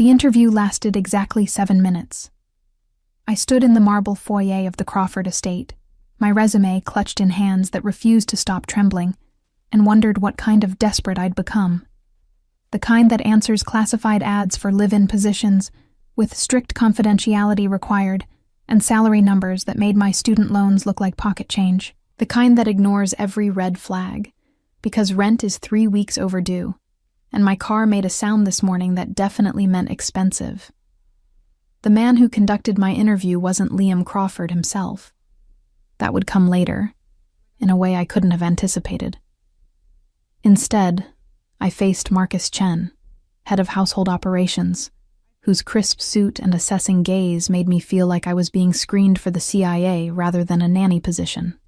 The interview lasted exactly 7 minutes. I stood in the marble foyer of the Crawford estate, my resume clutched in hands that refused to stop trembling, and wondered what kind of desperate I'd become. The kind that answers classified ads for live-in positions, with strict confidentiality required, and salary numbers that made my student loans look like pocket change. The kind that ignores every red flag, because rent is 3 weeks overdue, and my car made a sound this morning that definitely meant expensive. The man who conducted my interview wasn't Liam Crawford himself. That would come later, in a way I couldn't have anticipated. Instead, I faced Marcus Chen, head of household operations, whose crisp suit and assessing gaze made me feel like I was being screened for the CIA rather than a nanny position.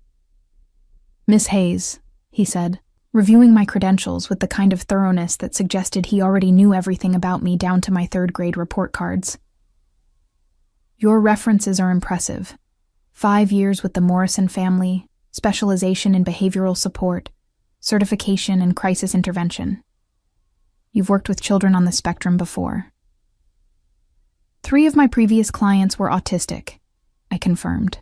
"Miss Hayes," he said, reviewing my credentials with the kind of thoroughness that suggested he already knew everything about me down to my 3rd grade report cards. "Your references are impressive. 5 years with the Morrison family, specialization in behavioral support, certification in crisis intervention. You've worked with children on the spectrum before." 3 of my previous clients were autistic, I confirmed,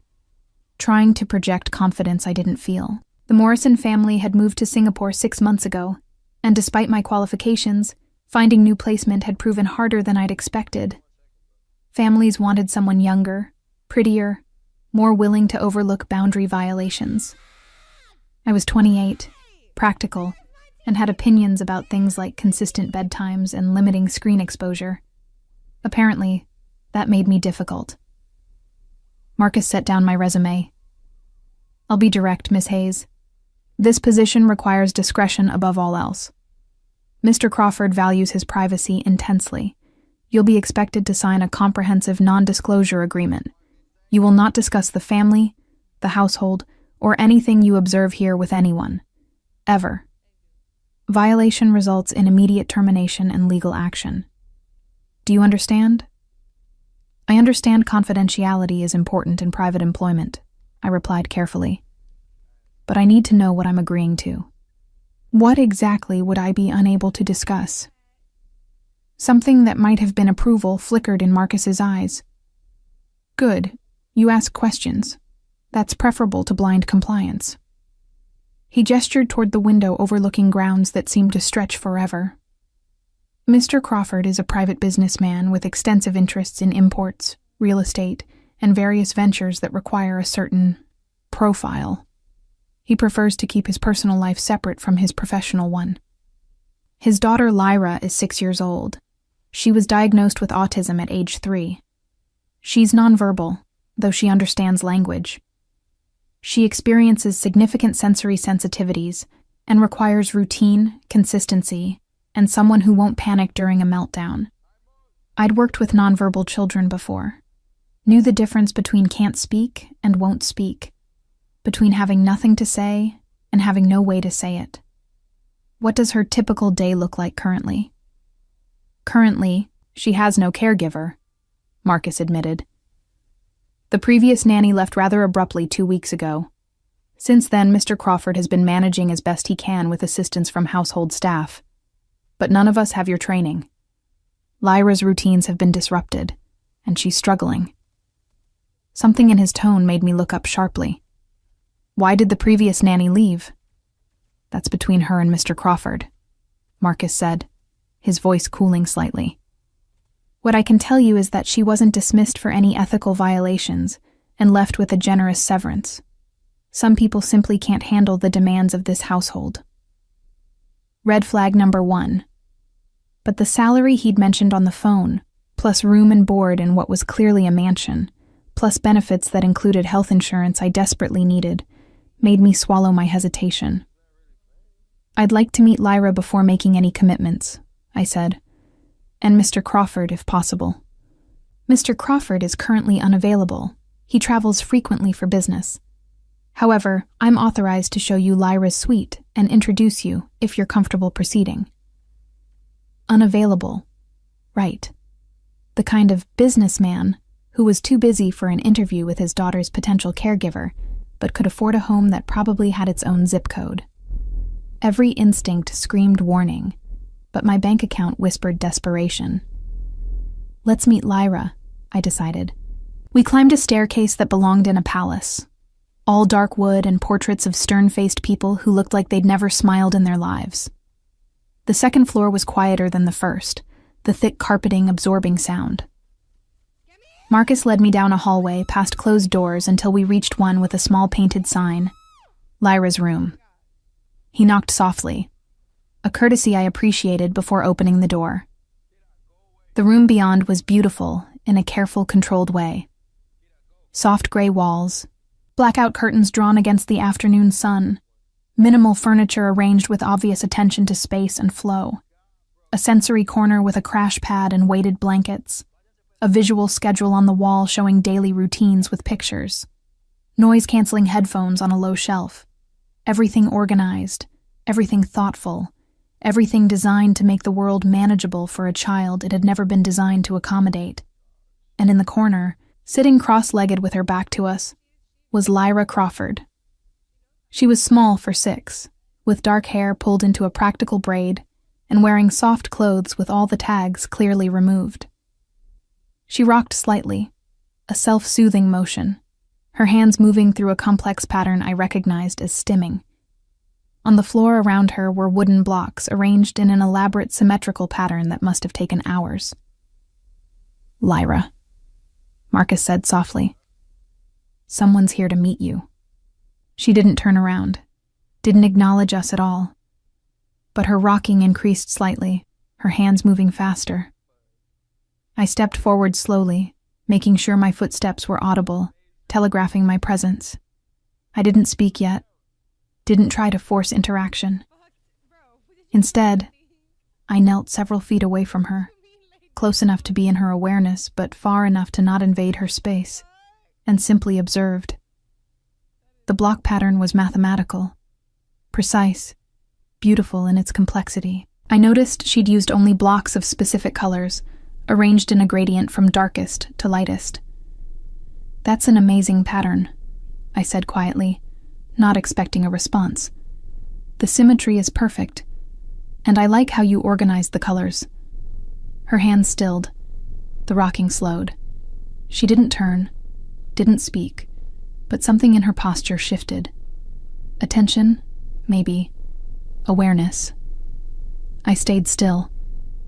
trying to project confidence I didn't feel. The Morrison family had moved to Singapore 6 months ago, and despite my qualifications, finding new placement had proven harder than I'd expected. Families wanted someone younger, prettier, more willing to overlook boundary violations. I was 28, practical, and had opinions about things like consistent bedtimes and limiting screen exposure. Apparently, that made me difficult. Marcus set down my resume. "I'll be direct, Miss Hayes. This position requires discretion above all else. Mr. Crawford values his privacy intensely. You'll be expected to sign a comprehensive non-disclosure agreement. You will not discuss the family, the household, or anything you observe here with anyone. Ever. Violation results in immediate termination and legal action. Do you understand?" "I understand confidentiality is important in private employment," I replied carefully. "But I need to know what I'm agreeing to. What exactly would I be unable to discuss?" Something that might have been approval flickered in Marcus's eyes. "Good. You ask questions. That's preferable to blind compliance." He gestured toward the window overlooking grounds that seemed to stretch forever. "Mr. Crawford is a private businessman with extensive interests in imports, real estate, and various ventures that require a certain profile. He prefers to keep his personal life separate from his professional one. His daughter Lyra is 6 years old. She was diagnosed with autism at age 3. She's nonverbal, though she understands language. She experiences significant sensory sensitivities and requires routine, consistency, and someone who won't panic during a meltdown. I'd worked with nonverbal children before, knew the difference between can't speak and won't speak, between having nothing to say and having no way to say it. What does her typical day look like currently? Currently, she has no caregiver, Marcus admitted. The previous nanny left rather abruptly 2 weeks ago. Since then, Mr. Crawford has been managing as best he can with assistance from household staff. But none of us have your training. Lyra's routines have been disrupted, and she's struggling. Something in his tone made me look up sharply. Why did the previous nanny leave? That's between her and Mr. Crawford, Marcus said, his voice cooling slightly. What I can tell you is that she wasn't dismissed for any ethical violations and left with a generous severance. Some people simply can't handle the demands of this household. Red flag number 1. But the salary he'd mentioned on the phone, plus room and board in what was clearly a mansion, plus benefits that included health insurance I desperately needed, made me swallow my hesitation. I'd like to meet Lyra before making any commitments, I said, and Mr. Crawford if possible. Mr. Crawford is currently unavailable. He travels frequently for business. However, I'm authorized to show you Lyra's suite and introduce you if you're comfortable proceeding. Unavailable. Right. The kind of businessman who was too busy for an interview with his daughter's potential caregiver, but could afford a home that probably had its own zip code. Every instinct screamed warning, but my bank account whispered desperation. Let's meet Lyra, I decided. We climbed a staircase that belonged in a palace. All dark wood and portraits of stern-faced people who looked like they'd never smiled in their lives. The second floor was quieter than the first, the thick carpeting absorbing sound. Marcus led me down a hallway past closed doors until we reached one with a small painted sign, Lyra's room. He knocked softly, a courtesy I appreciated before opening the door. The room beyond was beautiful in a careful, controlled way. Soft gray walls, blackout curtains drawn against the afternoon sun, minimal furniture arranged with obvious attention to space and flow, a sensory corner with a crash pad and weighted blankets, a visual schedule on the wall showing daily routines with pictures, noise-canceling headphones on a low shelf, everything organized, everything thoughtful, everything designed to make the world manageable for a child it had never been designed to accommodate. And in the corner, sitting cross-legged with her back to us, was Lyra Crawford. She was small for 6, with dark hair pulled into a practical braid and wearing soft clothes with all the tags clearly removed. She rocked slightly, a self-soothing motion, her hands moving through a complex pattern I recognized as stimming. On the floor around her were wooden blocks arranged in an elaborate symmetrical pattern that must have taken hours. "Lyra," Marcus said softly. "Someone's here to meet you." She didn't turn around, didn't acknowledge us at all. But her rocking increased slightly, her hands moving faster. I stepped forward slowly, making sure my footsteps were audible, telegraphing my presence. I didn't speak yet, didn't try to force interaction. Instead, I knelt several feet away from her, close enough to be in her awareness, but far enough to not invade her space, and simply observed. The block pattern was mathematical, precise, beautiful in its complexity. I noticed she'd used only blocks of specific colors, arranged in a gradient from darkest to lightest. "That's an amazing pattern," I said quietly, not expecting a response. "The symmetry is perfect, and I like how you organized the colors." Her hands stilled. The rocking slowed. She didn't turn, didn't speak, but something in her posture shifted. Attention, maybe. Awareness. I stayed still,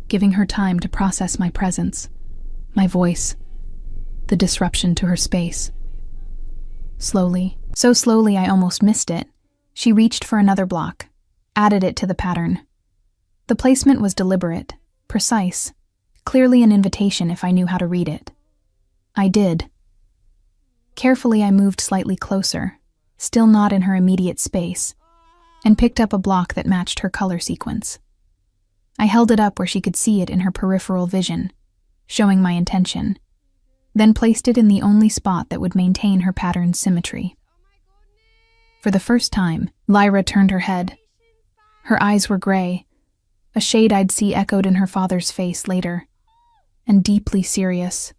giving her time to process my presence, my voice, the disruption to her space. Slowly, so slowly I almost missed it, she reached for another block, added it to the pattern. The placement was deliberate, precise, clearly an invitation if I knew how to read it. I did. Carefully I moved slightly closer, still not in her immediate space, and picked up a block that matched her color sequence. I held it up where she could see it in her peripheral vision, showing my intention, then placed it in the only spot that would maintain her pattern's symmetry. For the first time, Lyra turned her head. Her eyes were gray, a shade I'd see echoed in her father's face later, and deeply serious.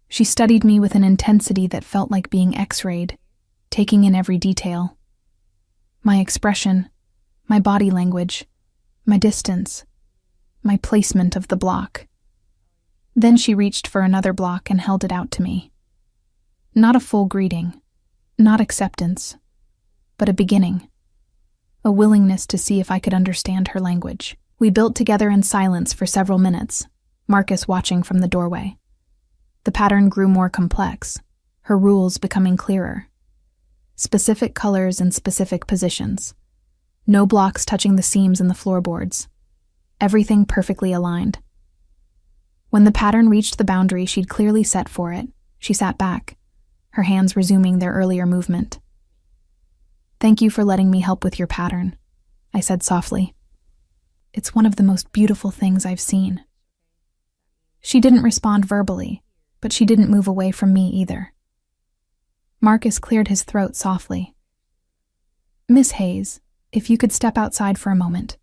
She studied me with an intensity that felt like being X-rayed, taking in every detail. My expression, my body language, my distance, my placement of the block. Then she reached for another block and held it out to me. Not a full greeting, not acceptance, but a beginning. A willingness to see if I could understand her language. We built together in silence for several minutes, Marcus watching from the doorway. The pattern grew more complex, her rules becoming clearer. Specific colors in specific positions. No blocks touching the seams in the floorboards. Everything perfectly aligned. When the pattern reached the boundary she'd clearly set for it, she sat back, her hands resuming their earlier movement. "Thank you for letting me help with your pattern," I said softly. "It's one of the most beautiful things I've seen." She didn't respond verbally, but she didn't move away from me either. Marcus cleared his throat softly. "Miss Hayes, if you could step outside for a moment."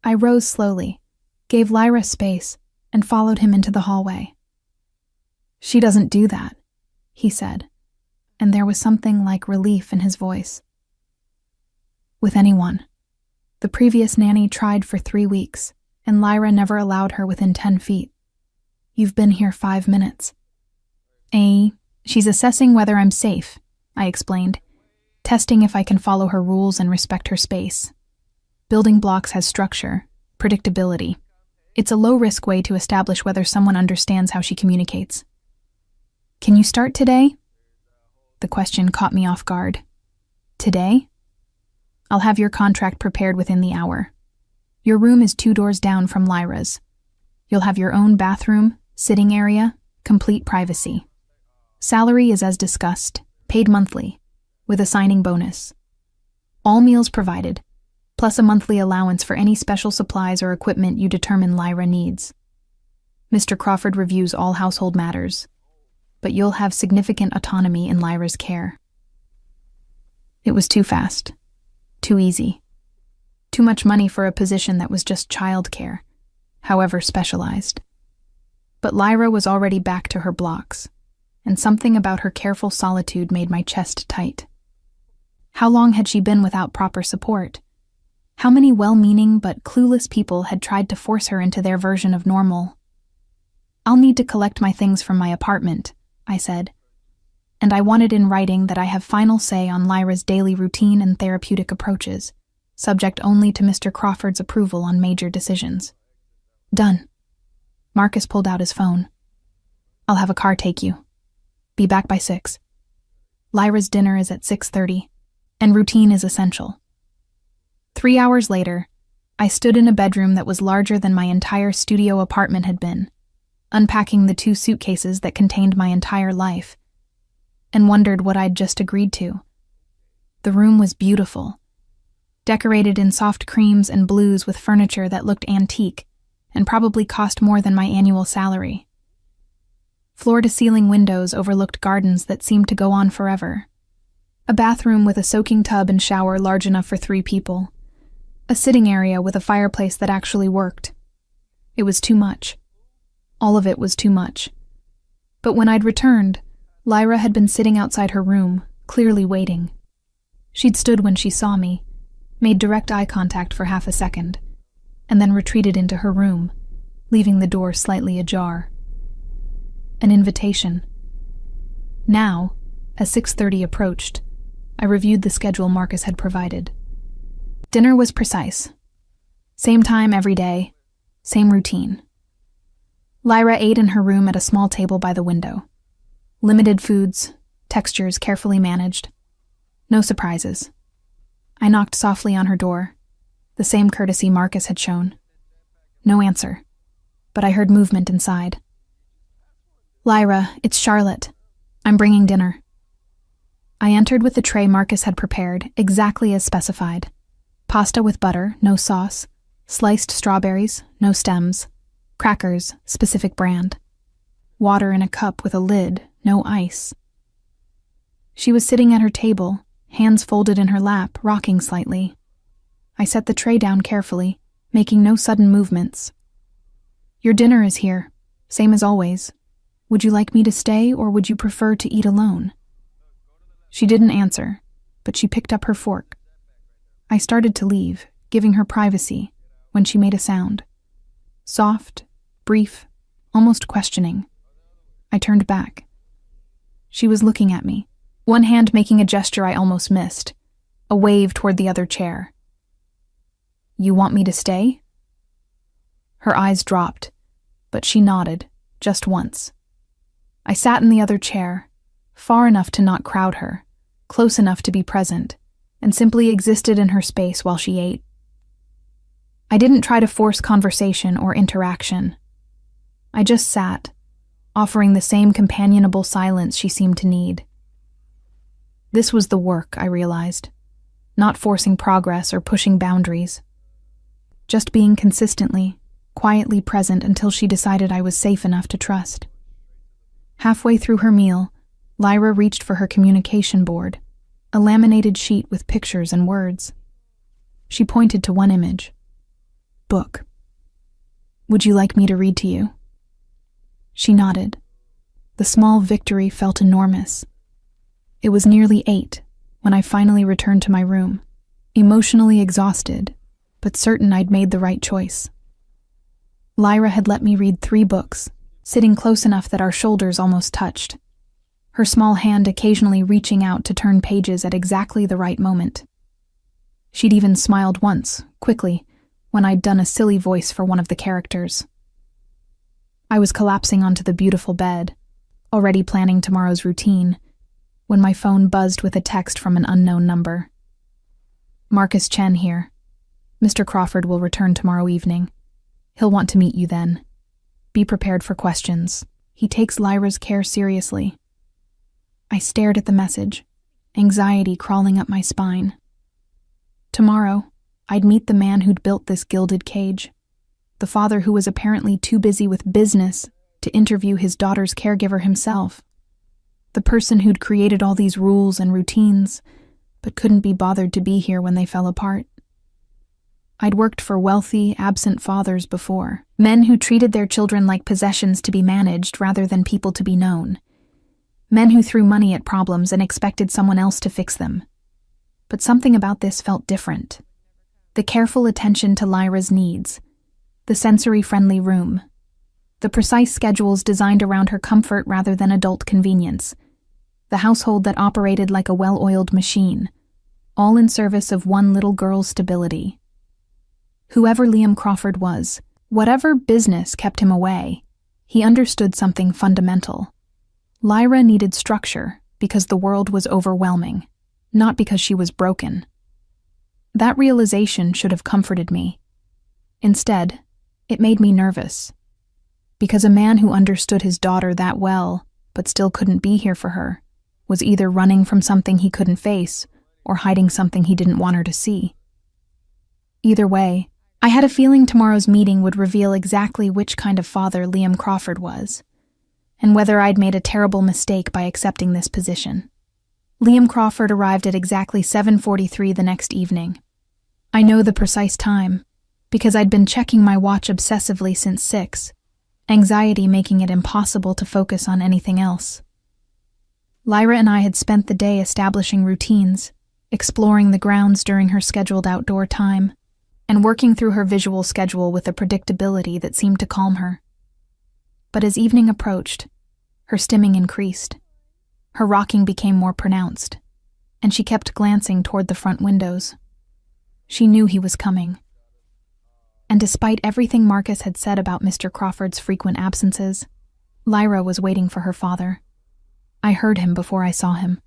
I rose slowly, gave Lyra space, and followed him into the hallway. "She doesn't do that," he said, and there was something like relief in his voice. "With anyone. The previous nanny tried for 3 weeks, and Lyra never allowed her within 10 feet. You've been here 5 minutes. She's assessing whether I'm safe, I explained, testing if I can follow her rules and respect her space. Building blocks has structure, predictability. It's a low-risk way to establish whether someone understands how she communicates. Can you start today? The question caught me off guard. Today? I'll have your contract prepared within the hour. Your room is 2 doors down from Lyra's. You'll have your own bathroom, sitting area, complete privacy. Salary is as discussed, paid monthly, with a signing bonus. All meals provided, plus a monthly allowance for any special supplies or equipment you determine Lyra needs. Mr. Crawford reviews all household matters, but you'll have significant autonomy in Lyra's care. It was too fast, too easy, too much money for a position that was just childcare, however specialized. But Lyra was already back to her blocks, and something about her careful solitude made my chest tight. How long had she been without proper support? How many well-meaning but clueless people had tried to force her into their version of normal? I'll need to collect my things from my apartment, I said, and I wanted in writing that I have final say on Lyra's daily routine and therapeutic approaches, subject only to Mr. Crawford's approval on major decisions. Done. Marcus pulled out his phone. I'll have a car take you. Be back by 6. Lyra's dinner is at 6:30, and routine is essential. 3 hours later, I stood in a bedroom that was larger than my entire studio apartment had been, unpacking the 2 suitcases that contained my entire life, and wondered what I'd just agreed to. The room was beautiful, decorated in soft creams and blues with furniture that looked antique and probably cost more than my annual salary. Floor-to-ceiling windows overlooked gardens that seemed to go on forever. A bathroom with a soaking tub and shower large enough for 3 people. A sitting area with a fireplace that actually worked. It was too much. All of it was too much. But when I'd returned, Lyra had been sitting outside her room, clearly waiting. She'd stood when she saw me, made direct eye contact for half a second, and then retreated into her room, leaving the door slightly ajar. An invitation. Now, as 6:30 approached, I reviewed the schedule Marcus had provided. Dinner was precise. Same time every day, same routine. Lyra ate in her room at a small table by the window. Limited foods, textures carefully managed. No surprises. I knocked softly on her door, the same courtesy Marcus had shown. No answer, but I heard movement inside. Lyra, it's Charlotte. I'm bringing dinner. I entered with the tray Marcus had prepared, exactly as specified. Pasta with butter, no sauce. Sliced strawberries, no stems. Crackers, specific brand. Water in a cup with a lid, no ice. She was sitting at her table, hands folded in her lap, rocking slightly. I set the tray down carefully, making no sudden movements. Your dinner is here, same as always. Would you like me to stay, or would you prefer to eat alone? She didn't answer, but she picked up her fork. I started to leave, giving her privacy, when she made a sound. Soft, brief, almost questioning. I turned back. She was looking at me, one hand making a gesture I almost missed, a wave toward the other chair. You want me to stay? Her eyes dropped, but she nodded, just once. I sat in the other chair, far enough to not crowd her, close enough to be present, and simply existed in her space while she ate. I didn't try to force conversation or interaction. I just sat, offering the same companionable silence she seemed to need. This was the work, I realized, not forcing progress or pushing boundaries. Just being consistently, quietly present until she decided I was safe enough to trust. Halfway through her meal, Lyra reached for her communication board, a laminated sheet with pictures and words. She pointed to one image. Book. Would you like me to read to you? She nodded. The small victory felt enormous. It was nearly 8 when I finally returned to my room, emotionally exhausted, but certain I'd made the right choice. Lyra had let me read 3 books, sitting close enough that our shoulders almost touched, her small hand occasionally reaching out to turn pages at exactly the right moment. She'd even smiled once, quickly, when I'd done a silly voice for one of the characters. I was collapsing onto the beautiful bed, already planning tomorrow's routine, when my phone buzzed with a text from an unknown number. Marcus Chen here. Mr. Crawford will return tomorrow evening. He'll want to meet you then. Be prepared for questions. He takes Lyra's care seriously. I stared at the message, anxiety crawling up my spine. Tomorrow, I'd meet the man who'd built this gilded cage, the father who was apparently too busy with business to interview his daughter's caregiver himself, the person who'd created all these rules and routines, but couldn't be bothered to be here when they fell apart. I'd worked for wealthy, absent fathers before, men who treated their children like possessions to be managed rather than people to be known, men who threw money at problems and expected someone else to fix them. But something about this felt different. The careful attention to Lyra's needs, the sensory-friendly room, the precise schedules designed around her comfort rather than adult convenience, the household that operated like a well-oiled machine, all in service of one little girl's stability. Whoever Liam Crawford was, whatever business kept him away, he understood something fundamental. Lyra needed structure because the world was overwhelming, not because she was broken. That realization should have comforted me. Instead, it made me nervous, because a man who understood his daughter that well, but still couldn't be here for her, was either running from something he couldn't face or hiding something he didn't want her to see. Either way, I had a feeling tomorrow's meeting would reveal exactly which kind of father Liam Crawford was, and whether I'd made a terrible mistake by accepting this position. Liam Crawford arrived at exactly 7:43 the next evening. I know the precise time, because I'd been checking my watch obsessively since 6, anxiety making it impossible to focus on anything else. Lyra and I had spent the day establishing routines, exploring the grounds during her scheduled outdoor time, and working through her visual schedule with a predictability that seemed to calm her. But as evening approached, her stimming increased. Her rocking became more pronounced, and she kept glancing toward the front windows. She knew he was coming. And despite everything Marcus had said about Mr. Crawford's frequent absences, Lyra was waiting for her father. I heard him before I saw him.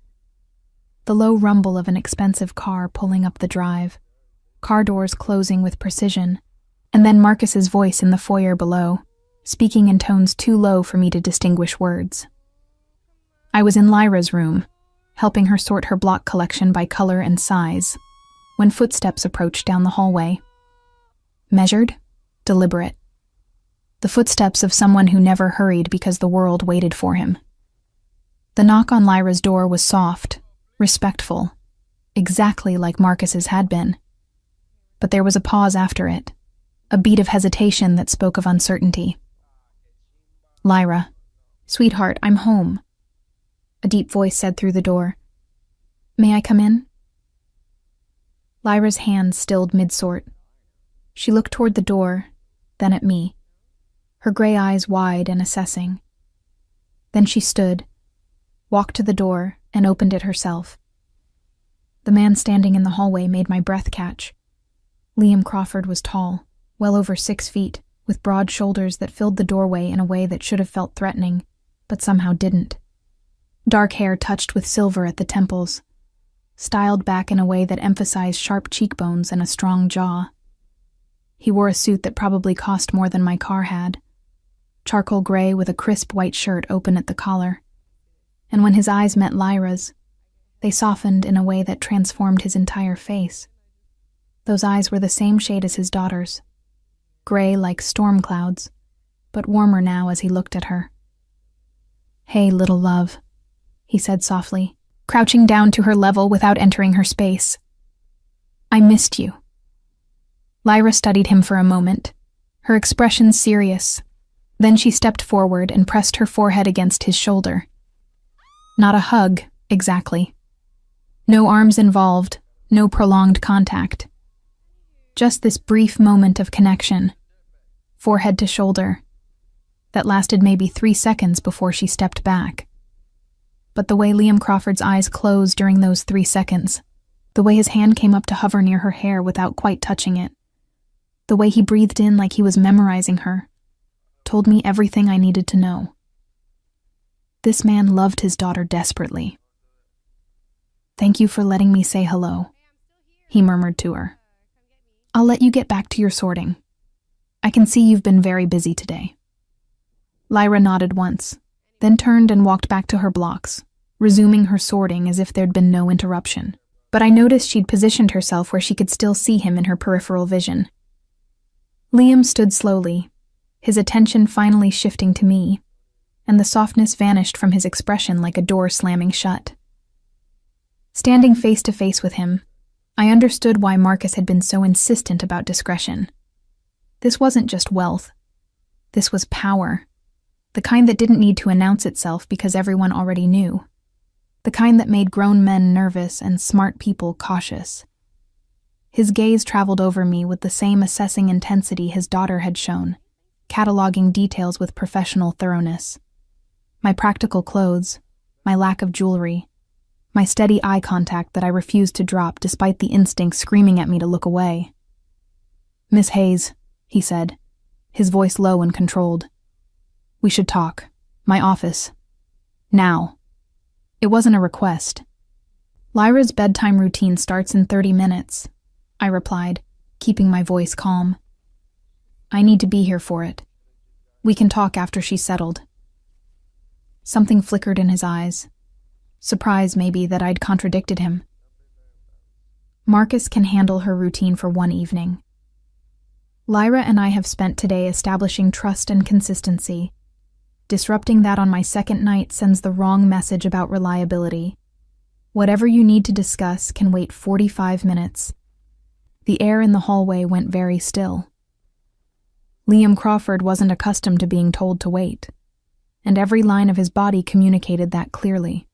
The low rumble of an expensive car pulling up the drive, car doors closing with precision, and then Marcus's voice in the foyer below, speaking in tones too low for me to distinguish words. I was in Lyra's room, helping her sort her block collection by color and size, when footsteps approached down the hallway. Measured, deliberate. The footsteps of someone who never hurried because the world waited for him. The knock on Lyra's door was soft, respectful, exactly like Marcus's had been. But there was a pause after it, a beat of hesitation that spoke of uncertainty. "Lyra, sweetheart, I'm home," a deep voice said through the door. "May I come in?" Lyra's hand stilled mid-sort. She looked toward the door, then at me, her gray eyes wide and assessing. Then she stood, walked to the door, and opened it herself. The man standing in the hallway made my breath catch. Liam Crawford was tall, well over 6 feet, with broad shoulders that filled the doorway in a way that should have felt threatening, but somehow didn't. Dark hair touched with silver at the temples, styled back in a way that emphasized sharp cheekbones and a strong jaw. He wore a suit that probably cost more than my car had, charcoal gray with a crisp white shirt open at the collar. And when his eyes met Lyra's, they softened in a way that transformed his entire face. Those eyes were the same shade as his daughter's, gray like storm clouds, but warmer now as he looked at her. "Hey, little love," he said softly, crouching down to her level without entering her space. "I missed you." Lyra studied him for a moment, her expression serious. Then she stepped forward and pressed her forehead against his shoulder. Not a hug, exactly. No arms involved, no prolonged contact. Just this brief moment of connection, forehead to shoulder, that lasted maybe 3 seconds before she stepped back. But the way Liam Crawford's eyes closed during those 3 seconds, the way his hand came up to hover near her hair without quite touching it, the way he breathed in like he was memorizing her, told me everything I needed to know. This man loved his daughter desperately. "Thank you for letting me say hello," he murmured to her. "I'll let you get back to your sorting. I can see you've been very busy today." Lyra nodded once, then turned and walked back to her blocks, resuming her sorting as if there'd been no interruption. But I noticed she'd positioned herself where she could still see him in her peripheral vision. Liam stood slowly, his attention finally shifting to me, and the softness vanished from his expression like a door slamming shut. Standing face to face with him, I understood why Marcus had been so insistent about discretion. This wasn't just wealth. This was power. The kind that didn't need to announce itself because everyone already knew. The kind that made grown men nervous and smart people cautious. His gaze traveled over me with the same assessing intensity his daughter had shown, cataloging details with professional thoroughness. My practical clothes, my lack of jewelry, my steady eye contact that I refused to drop despite the instinct screaming at me to look away. "Miss Hayes," he said, his voice low and controlled. "We should talk. My office. Now." It wasn't a request. "Lyra's bedtime routine starts in 30 minutes, I replied, keeping my voice calm. "I need to be here for it. We can talk after she's settled." Something flickered in his eyes. Surprise, maybe, that I'd contradicted him. "Marcus can handle her routine for one evening. Lyra and I have spent today establishing trust and consistency. Disrupting that on my second night sends the wrong message about reliability. Whatever you need to discuss can wait 45 minutes. The air in the hallway went very still. Liam Crawford wasn't accustomed to being told to wait, and every line of his body communicated that clearly.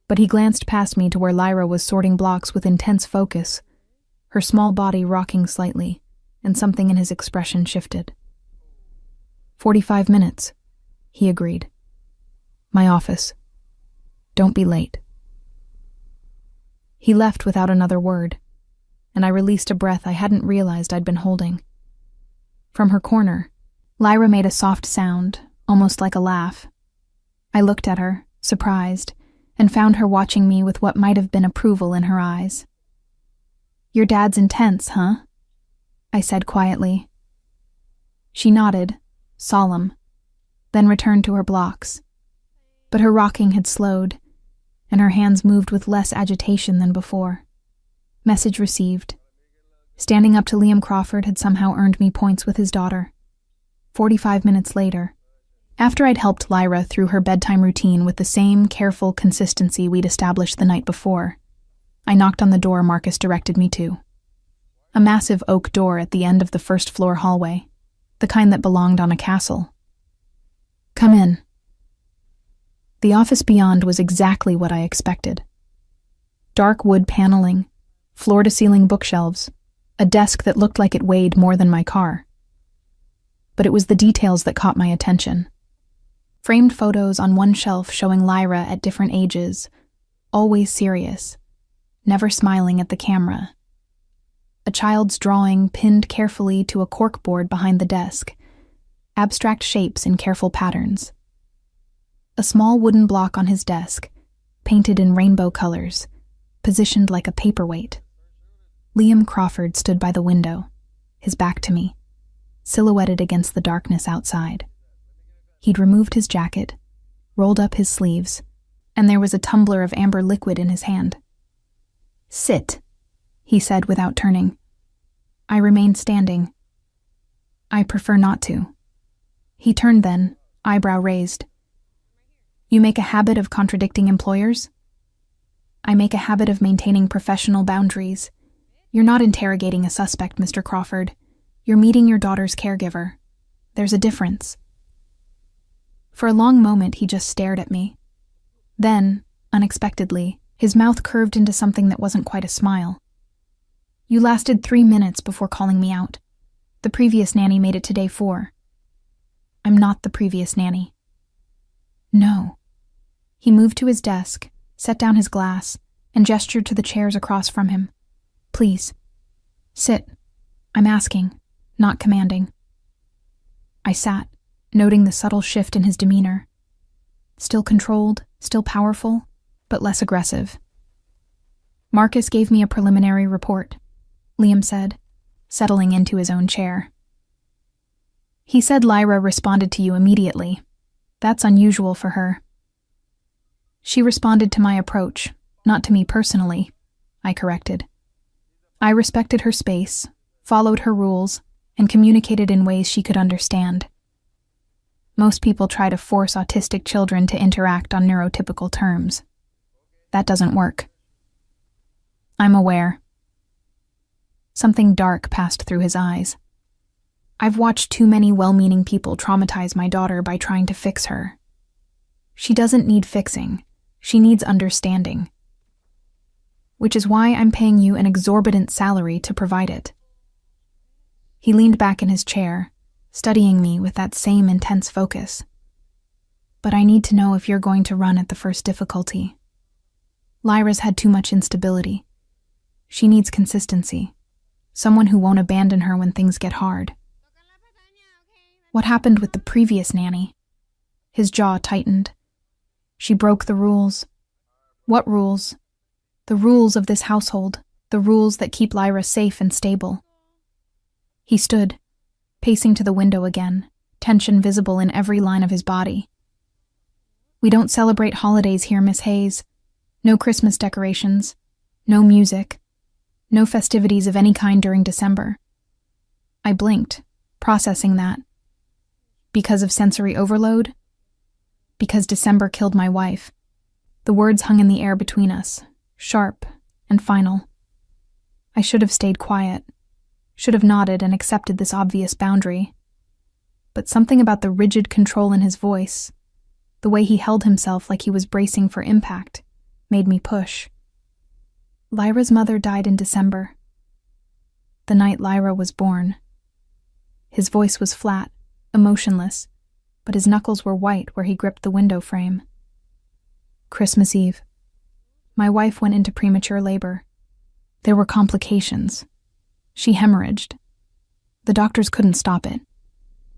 But he glanced past me to where Lyra was sorting blocks with intense focus, her small body rocking slightly, and something in his expression shifted. 45 minutes, he agreed. "My office. Don't be late." He left without another word, and I released a breath I hadn't realized I'd been holding. From her corner, Lyra made a soft sound, almost like a laugh. I looked at her, surprised, and found her watching me with what might have been approval in her eyes. "Your dad's intense, huh?" I said quietly. She nodded, solemn, then returned to her blocks. But her rocking had slowed, and her hands moved with less agitation than before. Message received. Standing up to Liam Crawford had somehow earned me points with his daughter. 45 minutes later, after I'd helped Lyra through her bedtime routine with the same careful consistency we'd established the night before, I knocked on the door Marcus directed me to. A massive oak door at the end of the first-floor hallway, the kind that belonged on a castle. "Come in." The office beyond was exactly what I expected. Dark wood paneling, floor-to-ceiling bookshelves, a desk that looked like it weighed more than my car. But it was the details that caught my attention. Framed photos on one shelf showing Lyra at different ages, always serious, never smiling at the camera. A child's drawing pinned carefully to a corkboard behind the desk, abstract shapes in careful patterns. A small wooden block on his desk, painted in rainbow colors, positioned like a paperweight. Liam Crawford stood by the window, his back to me, silhouetted against the darkness outside. He'd removed his jacket, rolled up his sleeves, and there was a tumbler of amber liquid in his hand. "Sit," he said without turning. I remained standing. "I prefer not to." He turned then, eyebrow raised. "You make a habit of contradicting employers?" "I make a habit of maintaining professional boundaries. You're not interrogating a suspect, Mr. Crawford. You're meeting your daughter's caregiver. There's a difference." For a long moment, he just stared at me. Then, unexpectedly, his mouth curved into something that wasn't quite a smile. "You lasted 3 minutes before calling me out. The previous nanny made it to day 4. I'm not the previous nanny. No. He moved to his desk, set down his glass, and gestured to the chairs across from him. Please. Sit. I'm asking, not commanding. I sat, noting the subtle shift in his demeanor. Still controlled, still powerful, but less aggressive. Marcus gave me a preliminary report, Liam said, settling into his own chair. He said Lyra responded to you immediately. That's unusual for her. She responded to my approach, not to me personally, I corrected. I respected her space, followed her rules, and communicated in ways she could understand. Most people try to force autistic children to interact on neurotypical terms. That doesn't work. I'm aware. Something dark passed through his eyes. I've watched too many well-meaning people traumatize my daughter by trying to fix her. She doesn't need fixing. She needs understanding. Which is why I'm paying you an exorbitant salary to provide it. He leaned back in his chair, studying me with that same intense focus. But I need to know if you're going to run at the first difficulty. Lyra's had too much instability. She needs consistency. Someone who won't abandon her when things get hard. What happened with the previous nanny? His jaw tightened. She broke the rules. What rules? The rules of this household, the rules that keep Lyra safe and stable. He stood, pacing to the window again, tension visible in every line of his body. We don't celebrate holidays here, Miss Hayes. No Christmas decorations, no music, no festivities of any kind during December. I blinked, processing that. Because of sensory overload? Because December killed my wife. The words hung in the air between us, sharp and final. I should have stayed quiet, should have nodded and accepted this obvious boundary. But something about the rigid control in his voice, the way he held himself like he was bracing for impact, made me push. Lyra's mother died in December. The night Lyra was born. His voice was flat, emotionless, but his knuckles were white where he gripped the window frame. Christmas Eve. My wife went into premature labor. There were complications. She hemorrhaged. The doctors couldn't stop it.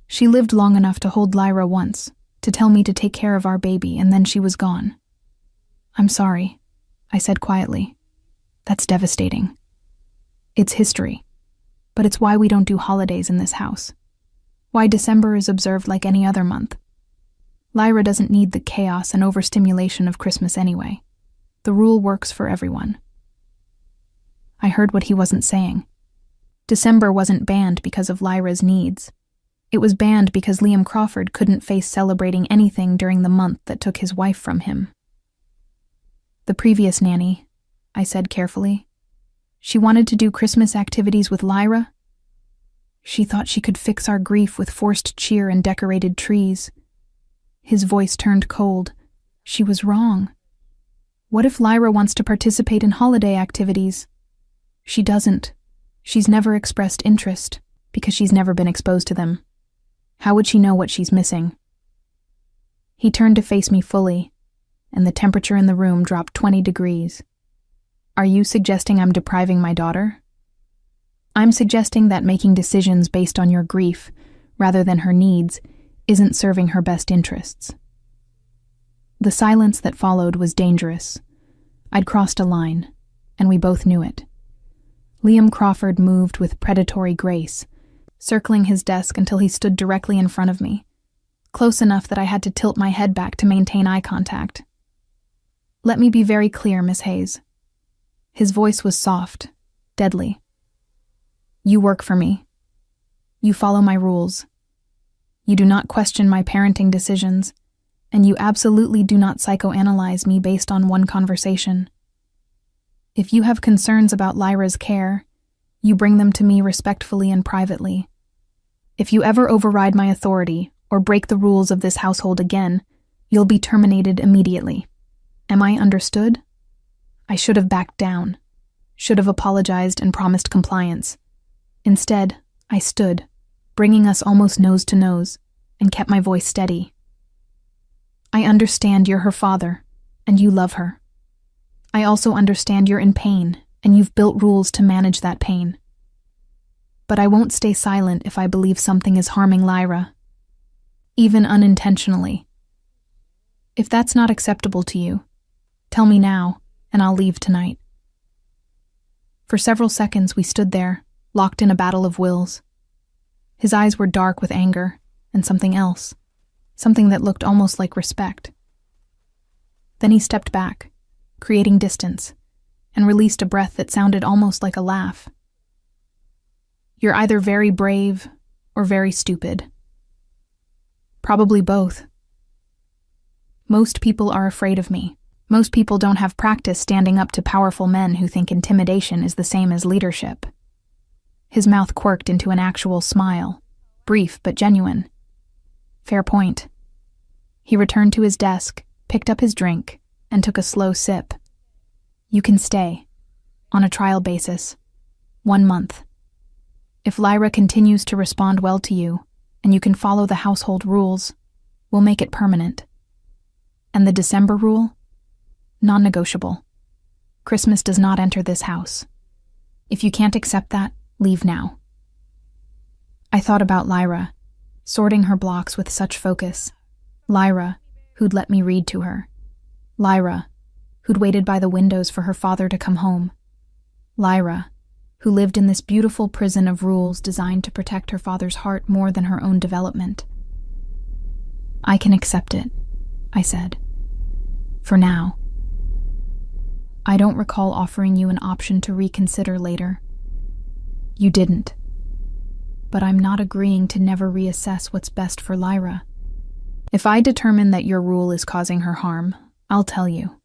She lived long enough to hold Lyra once, to tell me to take care of our baby, and then she was gone. I'm sorry, I said quietly. That's devastating. It's history, but it's why we don't do holidays in this house. Why December is observed like any other month. Lyra doesn't need the chaos and overstimulation of Christmas anyway. The rule works for everyone. I heard what he wasn't saying. December wasn't banned because of Lyra's needs. It was banned because Liam Crawford couldn't face celebrating anything during the month that took his wife from him. The previous nanny, I said carefully. She wanted to do Christmas activities with Lyra. She thought she could fix our grief with forced cheer and decorated trees. His voice turned cold. She was wrong. What if Lyra wants to participate in holiday activities? She doesn't. She's never expressed interest, because she's never been exposed to them. How would she know what she's missing? He turned to face me fully, and the temperature in the room dropped 20 degrees. Are you suggesting I'm depriving my daughter? I'm suggesting that making decisions based on your grief, rather than her needs, isn't serving her best interests. The silence that followed was dangerous. I'd crossed a line, and we both knew it. Liam Crawford moved with predatory grace, circling his desk until he stood directly in front of me, close enough that I had to tilt my head back to maintain eye contact. Let me be very clear, Miss Hayes. His voice was soft, deadly. You work for me. You follow my rules. You do not question my parenting decisions, and you absolutely do not psychoanalyze me based on one conversation. If you have concerns about Lyra's care, you bring them to me respectfully and privately. If you ever override my authority or break the rules of this household again, you'll be terminated immediately. Am I understood? I should have backed down, should have apologized and promised compliance. Instead, I stood, bringing us almost nose to nose, and kept my voice steady. I understand you're her father, and you love her. I also understand you're in pain, and you've built rules to manage that pain. But I won't stay silent if I believe something is harming Lyra, even unintentionally. If that's not acceptable to you, tell me now, and I'll leave tonight. For several seconds we stood there, locked in a battle of wills. His eyes were dark with anger, and something else, something that looked almost like respect. Then he stepped back, creating distance, and released a breath that sounded almost like a laugh. You're either very brave or very stupid. Probably both. Most people are afraid of me. Most people don't have practice standing up to powerful men who think intimidation is the same as leadership. His mouth quirked into an actual smile, brief but genuine. Fair point. He returned to his desk, picked up his drink, and took a slow sip. You can stay, on a trial basis, 1 month. If Lyra continues to respond well to you, and you can follow the household rules, we'll make it permanent. And the December rule? Non-negotiable. Christmas does not enter this house. If you can't accept that, leave now. I thought about Lyra, sorting her blocks with such focus. Lyra, who'd let me read to her. Lyra, who'd waited by the windows for her father to come home. Lyra, who lived in this beautiful prison of rules designed to protect her father's heart more than her own development. I can accept it, I said. For now. I don't recall offering you an option to reconsider later. You didn't. But I'm not agreeing to never reassess what's best for Lyra. If I determine that your rule is causing her harm, I'll tell you.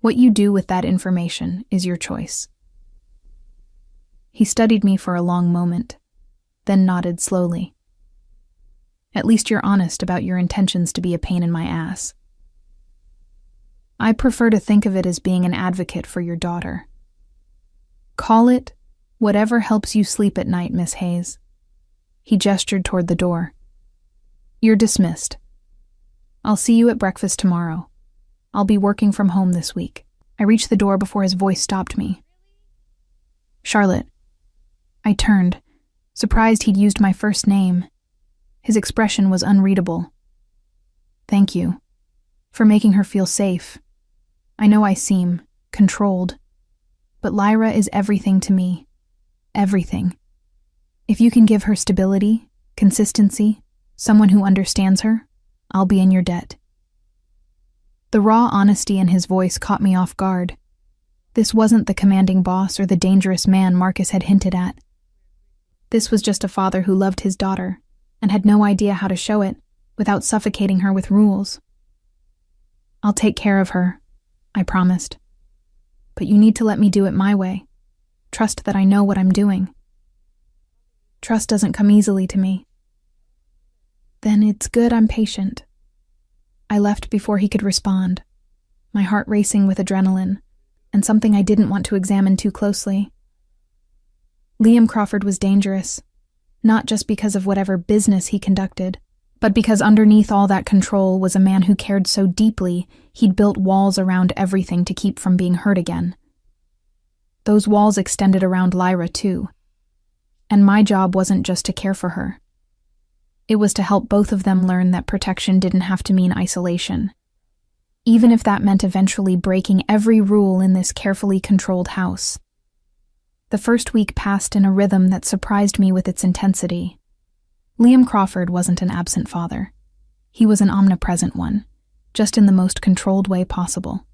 What you do with that information is your choice. He studied me for a long moment, then nodded slowly. At least you're honest about your intentions to be a pain in my ass. I prefer to think of it as being an advocate for your daughter. Call it whatever helps you sleep at night, Miss Hayes. He gestured toward the door. You're dismissed. I'll see you at breakfast tomorrow. I'll be working from home this week. I reached the door before his voice stopped me. Charlotte. I turned, surprised he'd used my first name. His expression was unreadable. Thank you for making her feel safe. I know I seem controlled, but Lyra is everything to me. Everything. If you can give her stability, consistency, someone who understands her, I'll be in your debt. The raw honesty in his voice caught me off guard. This wasn't the commanding boss or the dangerous man Marcus had hinted at. This was just a father who loved his daughter and had no idea how to show it without suffocating her with rules. I'll take care of her, I promised. But you need to let me do it my way. Trust that I know what I'm doing. Trust doesn't come easily to me. Then it's good I'm patient. I left before he could respond, my heart racing with adrenaline, and something I didn't want to examine too closely. Liam Crawford was dangerous, not just because of whatever business he conducted, but because underneath all that control was a man who cared so deeply he'd built walls around everything to keep from being hurt again. Those walls extended around Lyra too, and my job wasn't just to care for her. It was to help both of them learn that protection didn't have to mean isolation, even if that meant eventually breaking every rule in this carefully controlled house. The first week passed in a rhythm that surprised me with its intensity. Liam Crawford wasn't an absent father. He was an omnipresent one, just in the most controlled way possible.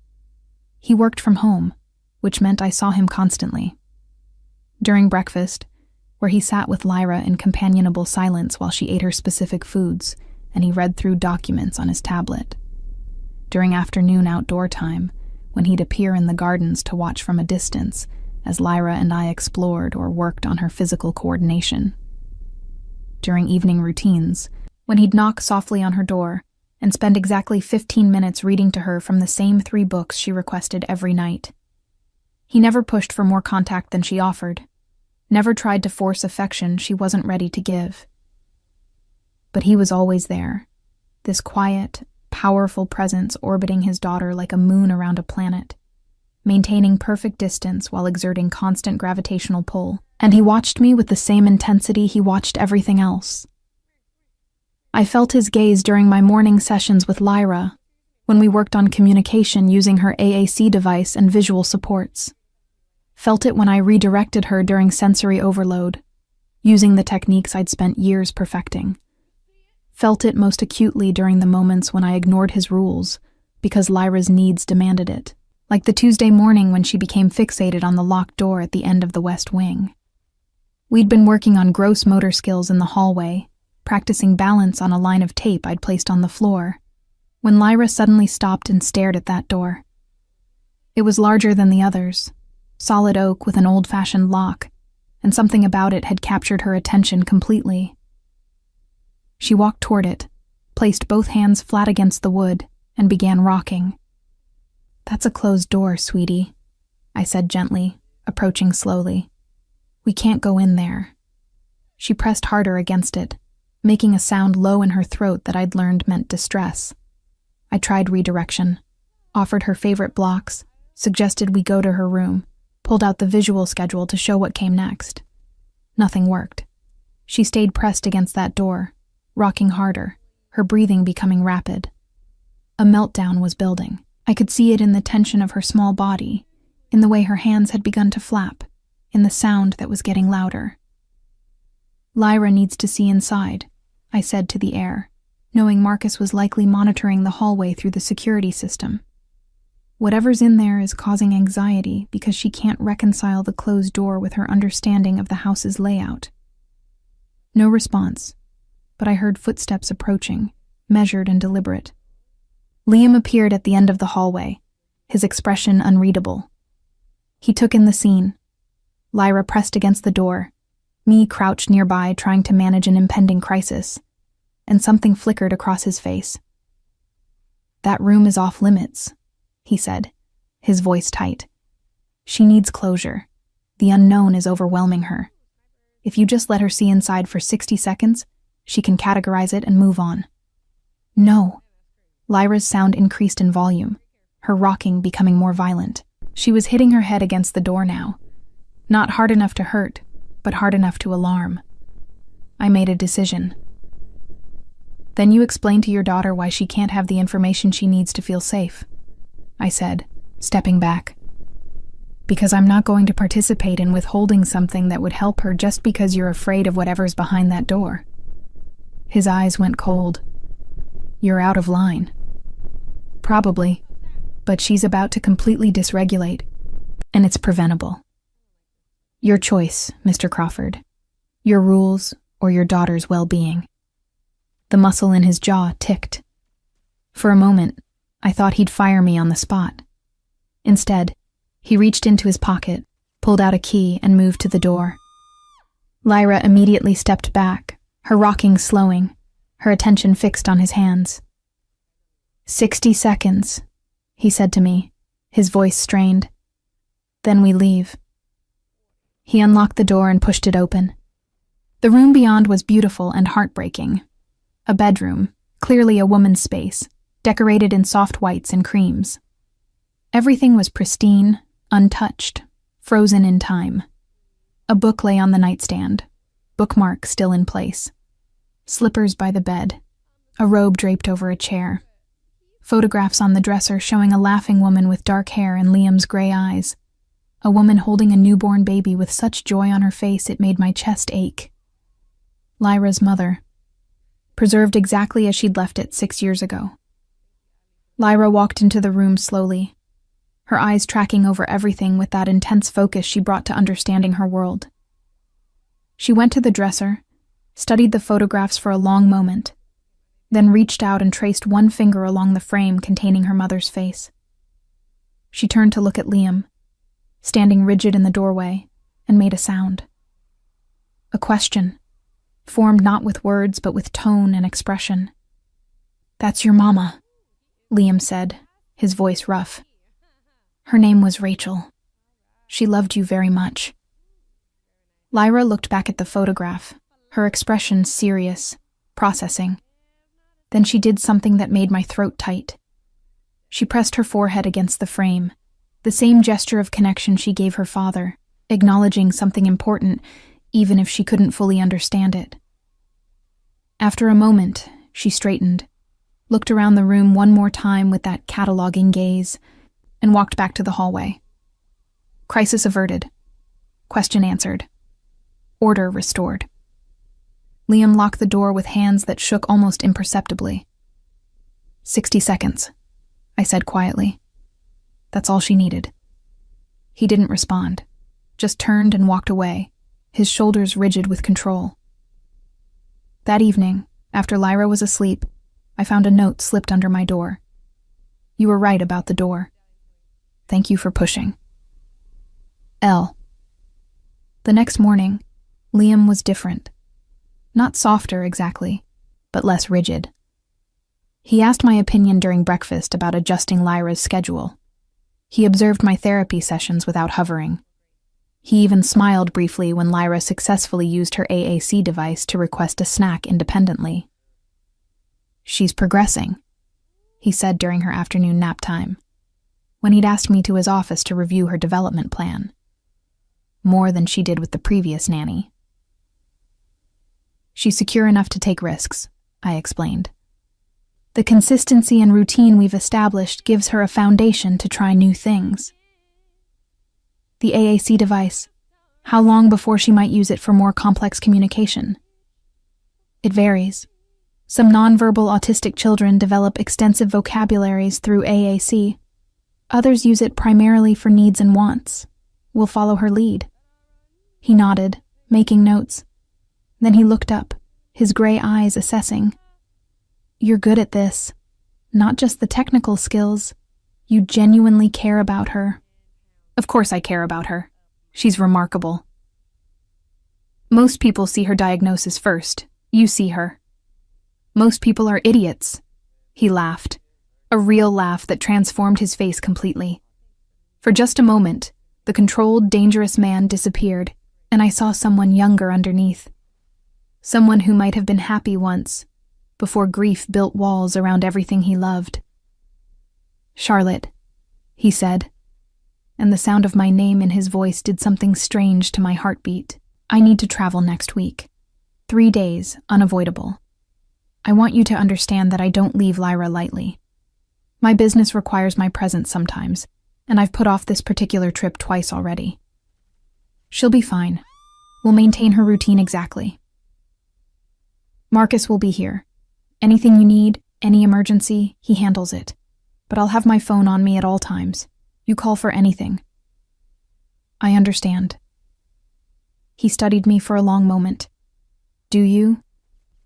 He worked from home, which meant I saw him constantly. During breakfast, where he sat with Lyra in companionable silence while she ate her specific foods, and he read through documents on his tablet. During afternoon outdoor time, when he'd appear in the gardens to watch from a distance, as Lyra and I explored or worked on her physical coordination. During evening routines, when he'd knock softly on her door and spend exactly 15 minutes reading to her from the same 3 books she requested every night. He never pushed for more contact than she offered, never tried to force affection she wasn't ready to give. But he was always there, this quiet, powerful presence orbiting his daughter like a moon around a planet, maintaining perfect distance while exerting constant gravitational pull. And he watched me with the same intensity he watched everything else. I felt his gaze during my morning sessions with Lyra, when we worked on communication using her AAC device and visual supports. Felt it when I redirected her during sensory overload, using the techniques I'd spent years perfecting. Felt it most acutely during the moments when I ignored his rules because Lyra's needs demanded it, like the Tuesday morning when she became fixated on the locked door at the end of the West Wing. We'd been working on gross motor skills in the hallway, practicing balance on a line of tape I'd placed on the floor, when Lyra suddenly stopped and stared at that door. It was larger than the others, solid oak with an old-fashioned lock, and something about it had captured her attention completely. She walked toward it, placed both hands flat against the wood, and began rocking. "That's a closed door, sweetie," I said gently, approaching slowly. "We can't go in there." She pressed harder against it, making a sound low in her throat that I'd learned meant distress. I tried redirection, offered her favorite blocks, suggested we go to her room, pulled out the visual schedule to show what came next. Nothing worked. She stayed pressed against that door, rocking harder, her breathing becoming rapid. A meltdown was building. I could see it in the tension of her small body, in the way her hands had begun to flap, in the sound that was getting louder. "Lyra needs to see inside," I said to the air, knowing Marcus was likely monitoring the hallway through the security system. "Whatever's in there is causing anxiety because she can't reconcile the closed door with her understanding of the house's layout." No response, but I heard footsteps approaching, measured and deliberate. Liam appeared at the end of the hallway, his expression unreadable. He took in the scene. Lyra pressed against the door, me crouched nearby trying to manage an impending crisis, and something flickered across his face. "That room is off limits," he said, his voice tight. "She needs closure. The unknown is overwhelming her. If you just let her see inside for 60 seconds, she can categorize it and move on." "No." Lyra's sound increased in volume, her rocking becoming more violent. She was hitting her head against the door now. Not hard enough to hurt, but hard enough to alarm. I made a decision. "Then you explain to your daughter why she can't have the information she needs to feel safe," I said, stepping back. "Because I'm not going to participate in withholding something that would help her just because you're afraid of whatever's behind that door." His eyes went cold. "You're out of line." "Probably, but she's about to completely dysregulate, and it's preventable. Your choice, Mr. Crawford. Your rules or your daughter's well-being." The muscle in his jaw ticked. For a moment, I thought he'd fire me on the spot. Instead, he reached into his pocket, pulled out a key, and moved to the door. Lyra immediately stepped back, her rocking slowing, her attention fixed on his hands. 60 seconds, he said to me, his voice strained. "Then we leave." He unlocked the door and pushed it open. The room beyond was beautiful and heartbreaking. A bedroom, clearly a woman's space, decorated in soft whites and creams. Everything was pristine, untouched, frozen in time. A book lay on the nightstand, bookmark still in place. Slippers by the bed, a robe draped over a chair. Photographs on the dresser showing a laughing woman with dark hair and Liam's gray eyes. A woman holding a newborn baby with such joy on her face it made my chest ache. Lyra's mother, preserved exactly as she'd left it 6 years ago. Lyra walked into the room slowly, her eyes tracking over everything with that intense focus she brought to understanding her world. She went to the dresser, studied the photographs for a long moment, then reached out and traced one finger along the frame containing her mother's face. She turned to look at Liam, standing rigid in the doorway, and made a sound. A question, formed not with words but with tone and expression. "That's your mama," Liam said, his voice rough. "Her name was Rachel. She loved you very much." Lyra looked back at the photograph, her expression serious, processing. Then she did something that made my throat tight. She pressed her forehead against the frame, the same gesture of connection she gave her father, acknowledging something important, even if she couldn't fully understand it. After a moment, she straightened, looked around the room one more time with that cataloging gaze, and walked back to the hallway. Crisis averted. Question answered. Order restored. Liam locked the door with hands that shook almost imperceptibly. 60 seconds, I said quietly. That's all she needed. He didn't respond, just turned and walked away, his shoulders rigid with control. That evening, after Lyra was asleep, I found a note slipped under my door. You were right about the door. Thank you for pushing. L. The next morning, Liam was different. Not softer exactly, but less rigid. He asked my opinion during breakfast about adjusting Lyra's schedule. He observed my therapy sessions without hovering. He even smiled briefly when Lyra successfully used her AAC device to request a snack independently. She's progressing, he said during her afternoon nap time, when he'd asked me to his office to review her development plan. More than she did with the previous nanny. She's secure enough to take risks, I explained. The consistency and routine we've established gives her a foundation to try new things. The AAC device, how long before she might use it for more complex communication? It varies. Some nonverbal autistic children develop extensive vocabularies through AAC. Others use it primarily for needs and wants. We'll follow her lead. He nodded, making notes. Then he looked up, his gray eyes assessing. You're good at this. Not just the technical skills. You genuinely care about her. Of course I care about her. She's remarkable. Most people see her diagnosis first. You see her. Most people are idiots. He laughed, a real laugh that transformed his face completely. For just a moment, the controlled, dangerous man disappeared, and I saw someone younger underneath. Someone who might have been happy once, before grief built walls around everything he loved. Charlotte, he said, and the sound of my name in his voice did something strange to my heartbeat. I need to travel next week. 3 days, unavoidable. I want you to understand that I don't leave Lyra lightly. My business requires my presence sometimes, and I've put off this particular trip twice already. She'll be fine. We'll maintain her routine exactly. Marcus will be here. Anything you need, any emergency, he handles it. But I'll have my phone on me at all times. You call for anything. I understand. He studied me for a long moment. Do you?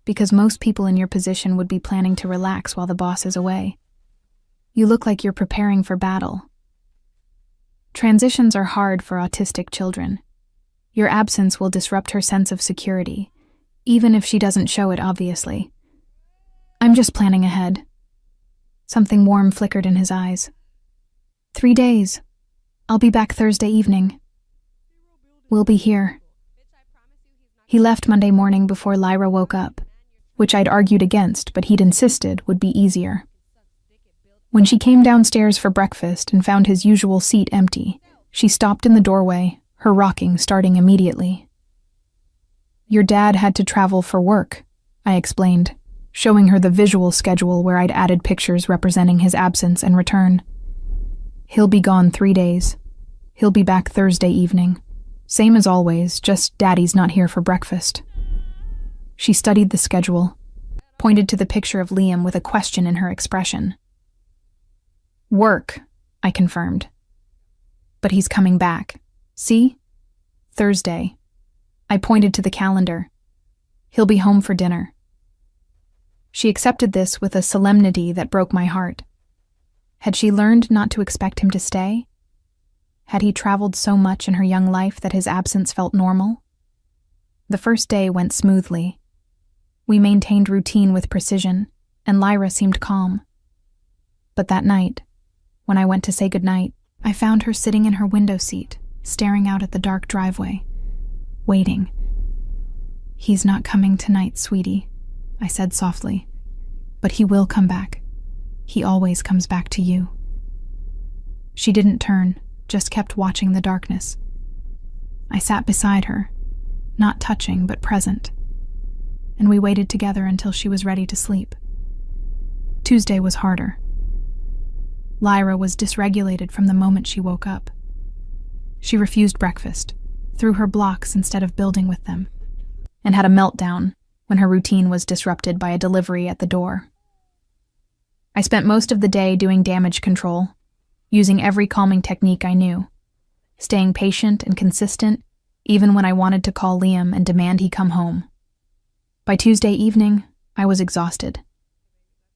Because most people in your position would be planning to relax while the boss is away. You look like you're preparing for battle. Transitions are hard for autistic children. Your absence will disrupt her sense of security, even if she doesn't show it obviously. I'm just planning ahead. Something warm flickered in his eyes. 3 days. I'll be back Thursday evening. We'll be here. He left Monday morning before Lyra woke up, which I'd argued against, but he'd insisted would be easier. When she came downstairs for breakfast and found his usual seat empty, she stopped in the doorway, her rocking starting immediately. Your dad had to travel for work, I explained, showing her the visual schedule where I'd added pictures representing his absence and return. He'll be gone 3 days. He'll be back Thursday evening. Same as always, just Daddy's not here for breakfast. She studied the schedule, pointed to the picture of Liam with a question in her expression. Work, I confirmed. But he's coming back. See? Thursday. I pointed to the calendar. He'll be home for dinner. She accepted this with a solemnity that broke my heart. Had she learned not to expect him to stay? Had he traveled so much in her young life that his absence felt normal? The first day went smoothly. We maintained routine with precision, and Lyra seemed calm. But that night, when I went to say goodnight, I found her sitting in her window seat, staring out at the dark driveway, waiting. He's not coming tonight, sweetie, I said softly. But he will come back. He always comes back to you. She didn't turn, just kept watching the darkness. I sat beside her, not touching but present, and we waited together until she was ready to sleep. Tuesday was harder. Lyra was dysregulated from the moment she woke up. She refused breakfast, threw her blocks instead of building with them, and had a meltdown when her routine was disrupted by a delivery at the door. I spent most of the day doing damage control, using every calming technique I knew, staying patient and consistent even when I wanted to call Liam and demand he come home. By Tuesday evening, I was exhausted.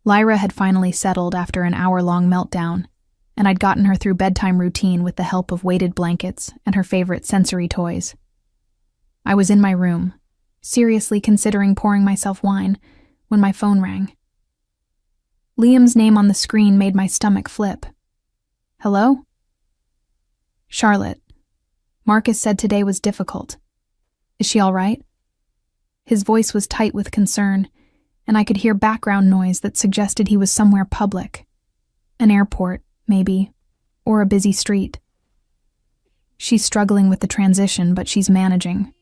Lyra had finally settled after an hour-long meltdown, and I'd gotten her through bedtime routine with the help of weighted blankets and her favorite sensory toys. I was in my room, seriously considering pouring myself wine, when my phone rang. Liam's name on the screen made my stomach flip. Hello? Charlotte. Marcus said today was difficult. Is she all right? His voice was tight with concern, and I could hear background noise that suggested he was somewhere public. An airport, maybe, or a busy street. She's struggling with the transition, but she's managing.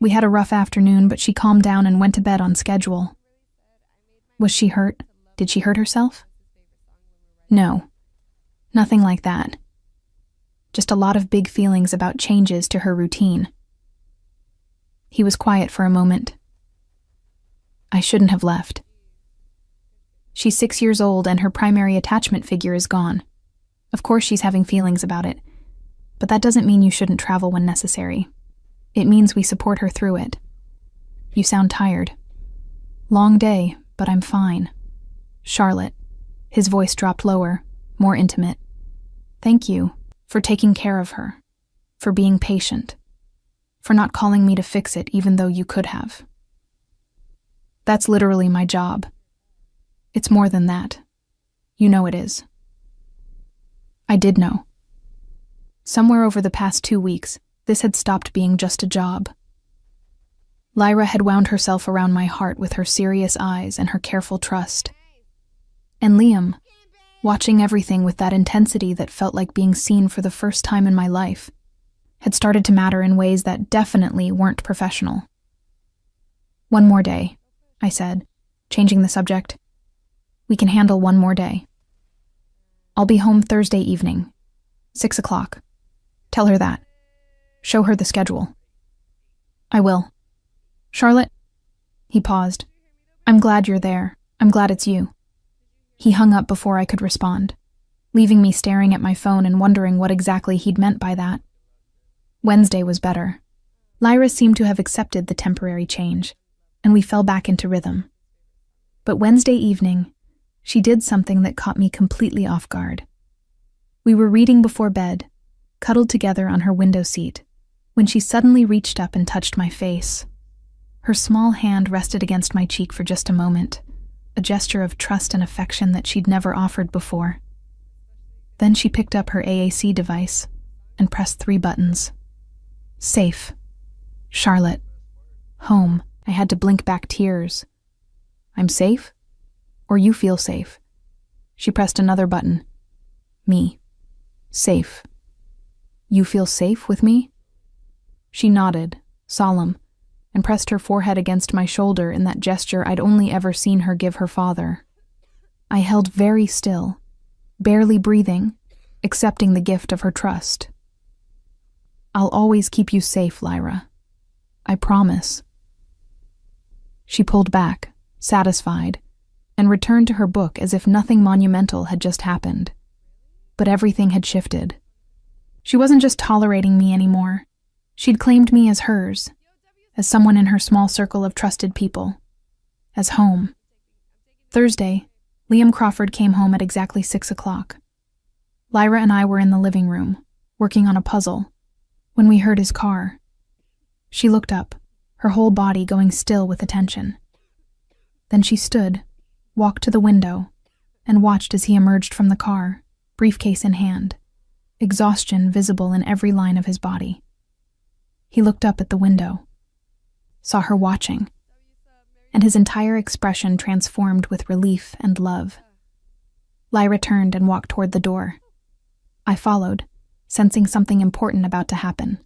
We had a rough afternoon, but she calmed down and went to bed on schedule. Was she hurt? Did she hurt herself? No. Nothing like that. Just a lot of big feelings about changes to her routine. He was quiet for a moment. I shouldn't have left. She's 6 years old and her primary attachment figure is gone. Of course she's having feelings about it, but that doesn't mean you shouldn't travel when necessary. It means we support her through it. You sound tired. Long day, but I'm fine. Charlotte. His voice dropped lower, more intimate. Thank you for taking care of her, for being patient, for not calling me to fix it even though you could have. That's literally my job. It's more than that. You know it is. I did know. Somewhere over the past 2 weeks, this had stopped being just a job. Lyra had wound herself around my heart with her serious eyes and her careful trust. And Liam, watching everything with that intensity that felt like being seen for the first time in my life, had started to matter in ways that definitely weren't professional. One more day, I said, changing the subject. We can handle one more day. I'll be home Thursday evening, 6 o'clock. Tell her that. Show her the schedule. I will. Charlotte? He paused. I'm glad you're there. I'm glad it's you. He hung up before I could respond, leaving me staring at my phone and wondering what exactly he'd meant by that. Wednesday was better. Lyra seemed to have accepted the temporary change, and we fell back into rhythm. But Wednesday evening, she did something that caught me completely off guard. We were reading before bed, cuddled together on her window seat, when she suddenly reached up and touched my face. Her small hand rested against my cheek for just a moment, a gesture of trust and affection that she'd never offered before. Then she picked up her AAC device and pressed 3 buttons. Safe. Charlotte. Home. I had to blink back tears. I'm safe? Or you feel safe? She pressed another button. Me. Safe. You feel safe with me? She nodded, solemn, and pressed her forehead against my shoulder in that gesture I'd only ever seen her give her father. I held very still, barely breathing, accepting the gift of her trust. I'll always keep you safe, Lyra. I promise. She pulled back, satisfied, and returned to her book as if nothing monumental had just happened. But everything had shifted. She wasn't just tolerating me anymore. She'd claimed me as hers, as someone in her small circle of trusted people, as home. Thursday, Liam Crawford came home at exactly 6 o'clock. Lyra and I were in the living room, working on a puzzle, when we heard his car. She looked up, her whole body going still with attention. Then she stood, walked to the window, and watched as he emerged from the car, briefcase in hand, exhaustion visible in every line of his body. He looked up at the window, saw her watching, and his entire expression transformed with relief and love. Lyra turned and walked toward the door. I followed, sensing something important about to happen.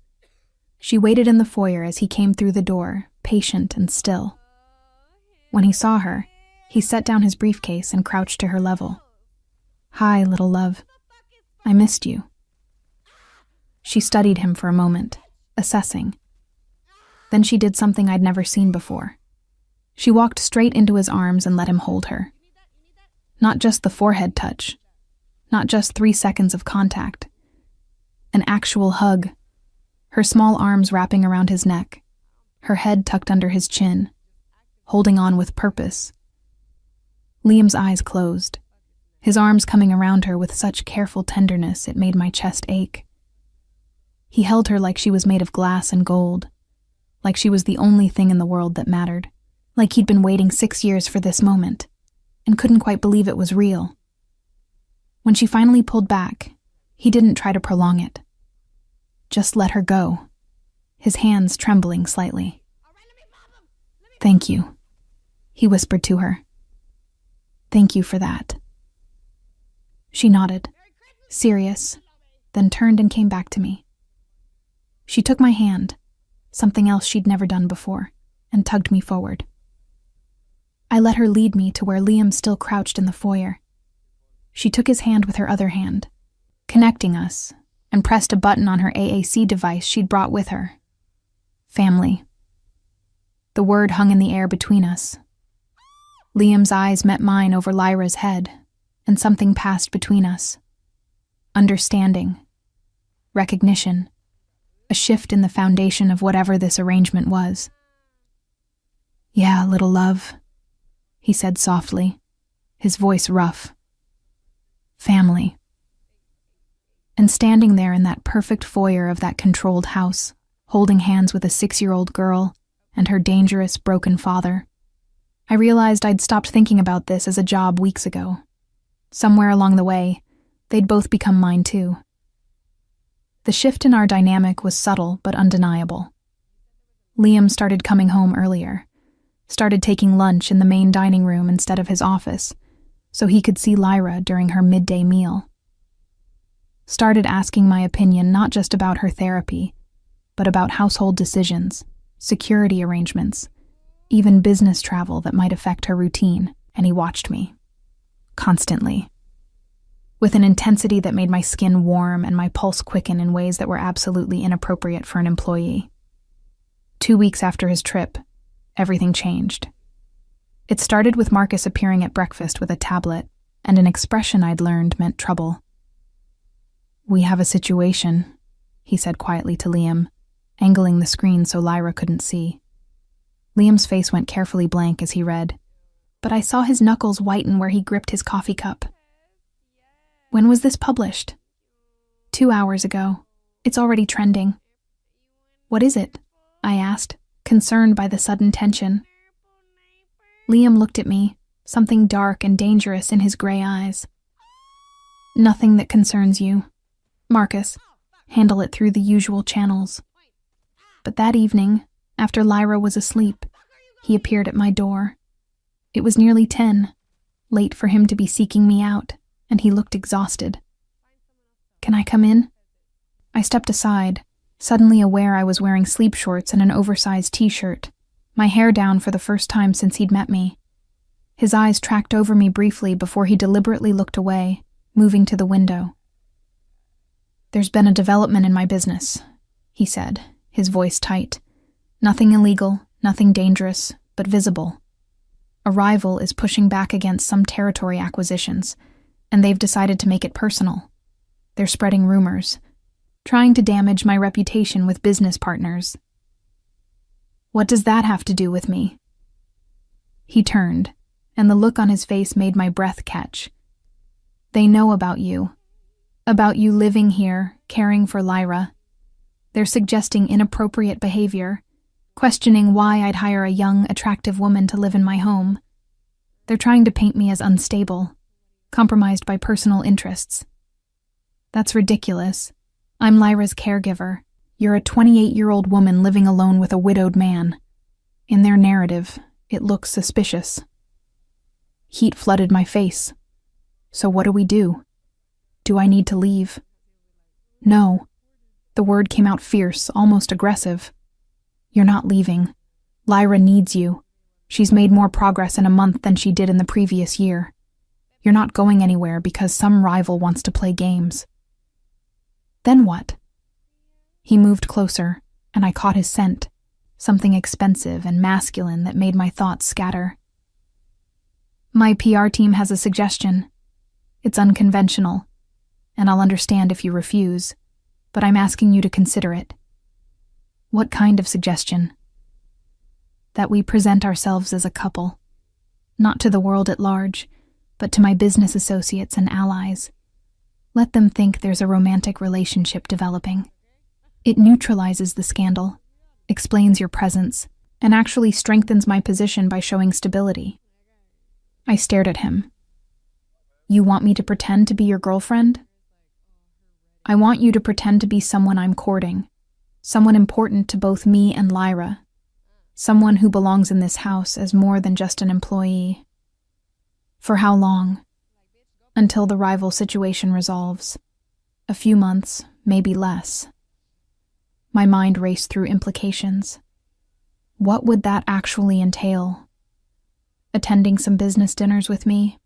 She waited in the foyer as he came through the door, patient and still. When he saw her, he set down his briefcase and crouched to her level. "Hi, little love. I missed you." She studied him for a moment, assessing. Then she did something I'd never seen before. She walked straight into his arms and let him hold her. Not just the forehead touch, not just 3 seconds of contact. An actual hug, her small arms wrapping around his neck, her head tucked under his chin, holding on with purpose. Liam's eyes closed, his arms coming around her with such careful tenderness it made my chest ache. He held her like she was made of glass and gold, like she was the only thing in the world that mattered, like he'd been waiting 6 years for this moment, and couldn't quite believe it was real. When she finally pulled back, he didn't try to prolong it. Just let her go, his hands trembling slightly. "Thank you," he whispered to her. "Thank you for that." She nodded, serious, then turned and came back to me. She took my hand, something else she'd never done before, and tugged me forward. I let her lead me to where Liam still crouched in the foyer. She took his hand with her other hand, connecting us, and pressed a button on her AAC device she'd brought with her. Family. The word hung in the air between us. Liam's eyes met mine over Lyra's head, and something passed between us. Understanding. Recognition. A shift in the foundation of whatever this arrangement was. "Yeah, little love," he said softly, his voice rough. "Family." And standing there in that perfect foyer of that controlled house, holding hands with a 6-year-old girl and her dangerous, broken father, I realized I'd stopped thinking about this as a job weeks ago. Somewhere along the way, they'd both become mine too. The shift in our dynamic was subtle but undeniable. Liam started coming home earlier, started taking lunch in the main dining room instead of his office, so he could see Lyra during her midday meal. Started asking my opinion not just about her therapy, but about household decisions, security arrangements, even business travel that might affect her routine, and he watched me. Constantly. With an intensity that made my skin warm and my pulse quicken in ways that were absolutely inappropriate for an employee. 2 weeks after his trip, everything changed. It started with Marcus appearing at breakfast with a tablet, and an expression I'd learned meant trouble. "We have a situation," he said quietly to Liam, angling the screen so Lyra couldn't see. Liam's face went carefully blank as he read, but I saw his knuckles whiten where he gripped his coffee cup. "When was this published?" 2 hours ago. It's already trending." "What is it?" I asked, concerned by the sudden tension. Liam looked at me, something dark and dangerous in his gray eyes. "Nothing that concerns you. Marcus, handle it through the usual channels." But that evening, after Lyra was asleep, he appeared at my door. It was nearly 10, late for him to be seeking me out, and he looked exhausted. "Can I come in?" I stepped aside, suddenly aware I was wearing sleep shorts and an oversized t-shirt, my hair down for the first time since he'd met me. His eyes tracked over me briefly before he deliberately looked away, moving to the window. "There's been a development in my business," he said, his voice tight. "Nothing illegal, nothing dangerous, but visible. A rival is pushing back against some territory acquisitions, and they've decided to make it personal. They're spreading rumors, trying to damage my reputation with business partners." "What does that have to do with me?" He turned, and the look on his face made my breath catch. "They know about you living here, caring for Lyra. They're suggesting inappropriate behavior, questioning why I'd hire a young, attractive woman to live in my home. They're trying to paint me as unstable, compromised by personal interests. That's ridiculous. I'm Lyra's caregiver. You're a 28-year-old woman living alone with a widowed man. In their narrative, It looks suspicious. Heat flooded my face. So what do? Do I need to leave? No. The word came out fierce, almost aggressive. You're not leaving. Lyra needs you. She's made more progress in a month than she did in the previous year. You're not going anywhere because some rival wants to play games. Then what? He moved closer, and I caught his scent, something expensive and masculine that made my thoughts scatter. My PR team has a suggestion. It's unconventional, and I'll understand if you refuse, but I'm asking you to consider it. What kind of suggestion? That we present ourselves as a couple, not to the world at large, but to my business associates and allies. Let them think there's a romantic relationship developing. It neutralizes the scandal, explains your presence, and actually strengthens my position by showing stability. I stared at him. You want me to pretend to be your girlfriend? I want you to pretend to be someone I'm courting, someone important to both me and Lyra, someone who belongs in this house as more than just an employee. For how long? Until the rival situation resolves. A few months, maybe less. My mind raced through implications. What would that actually entail? Attending some business dinners with me?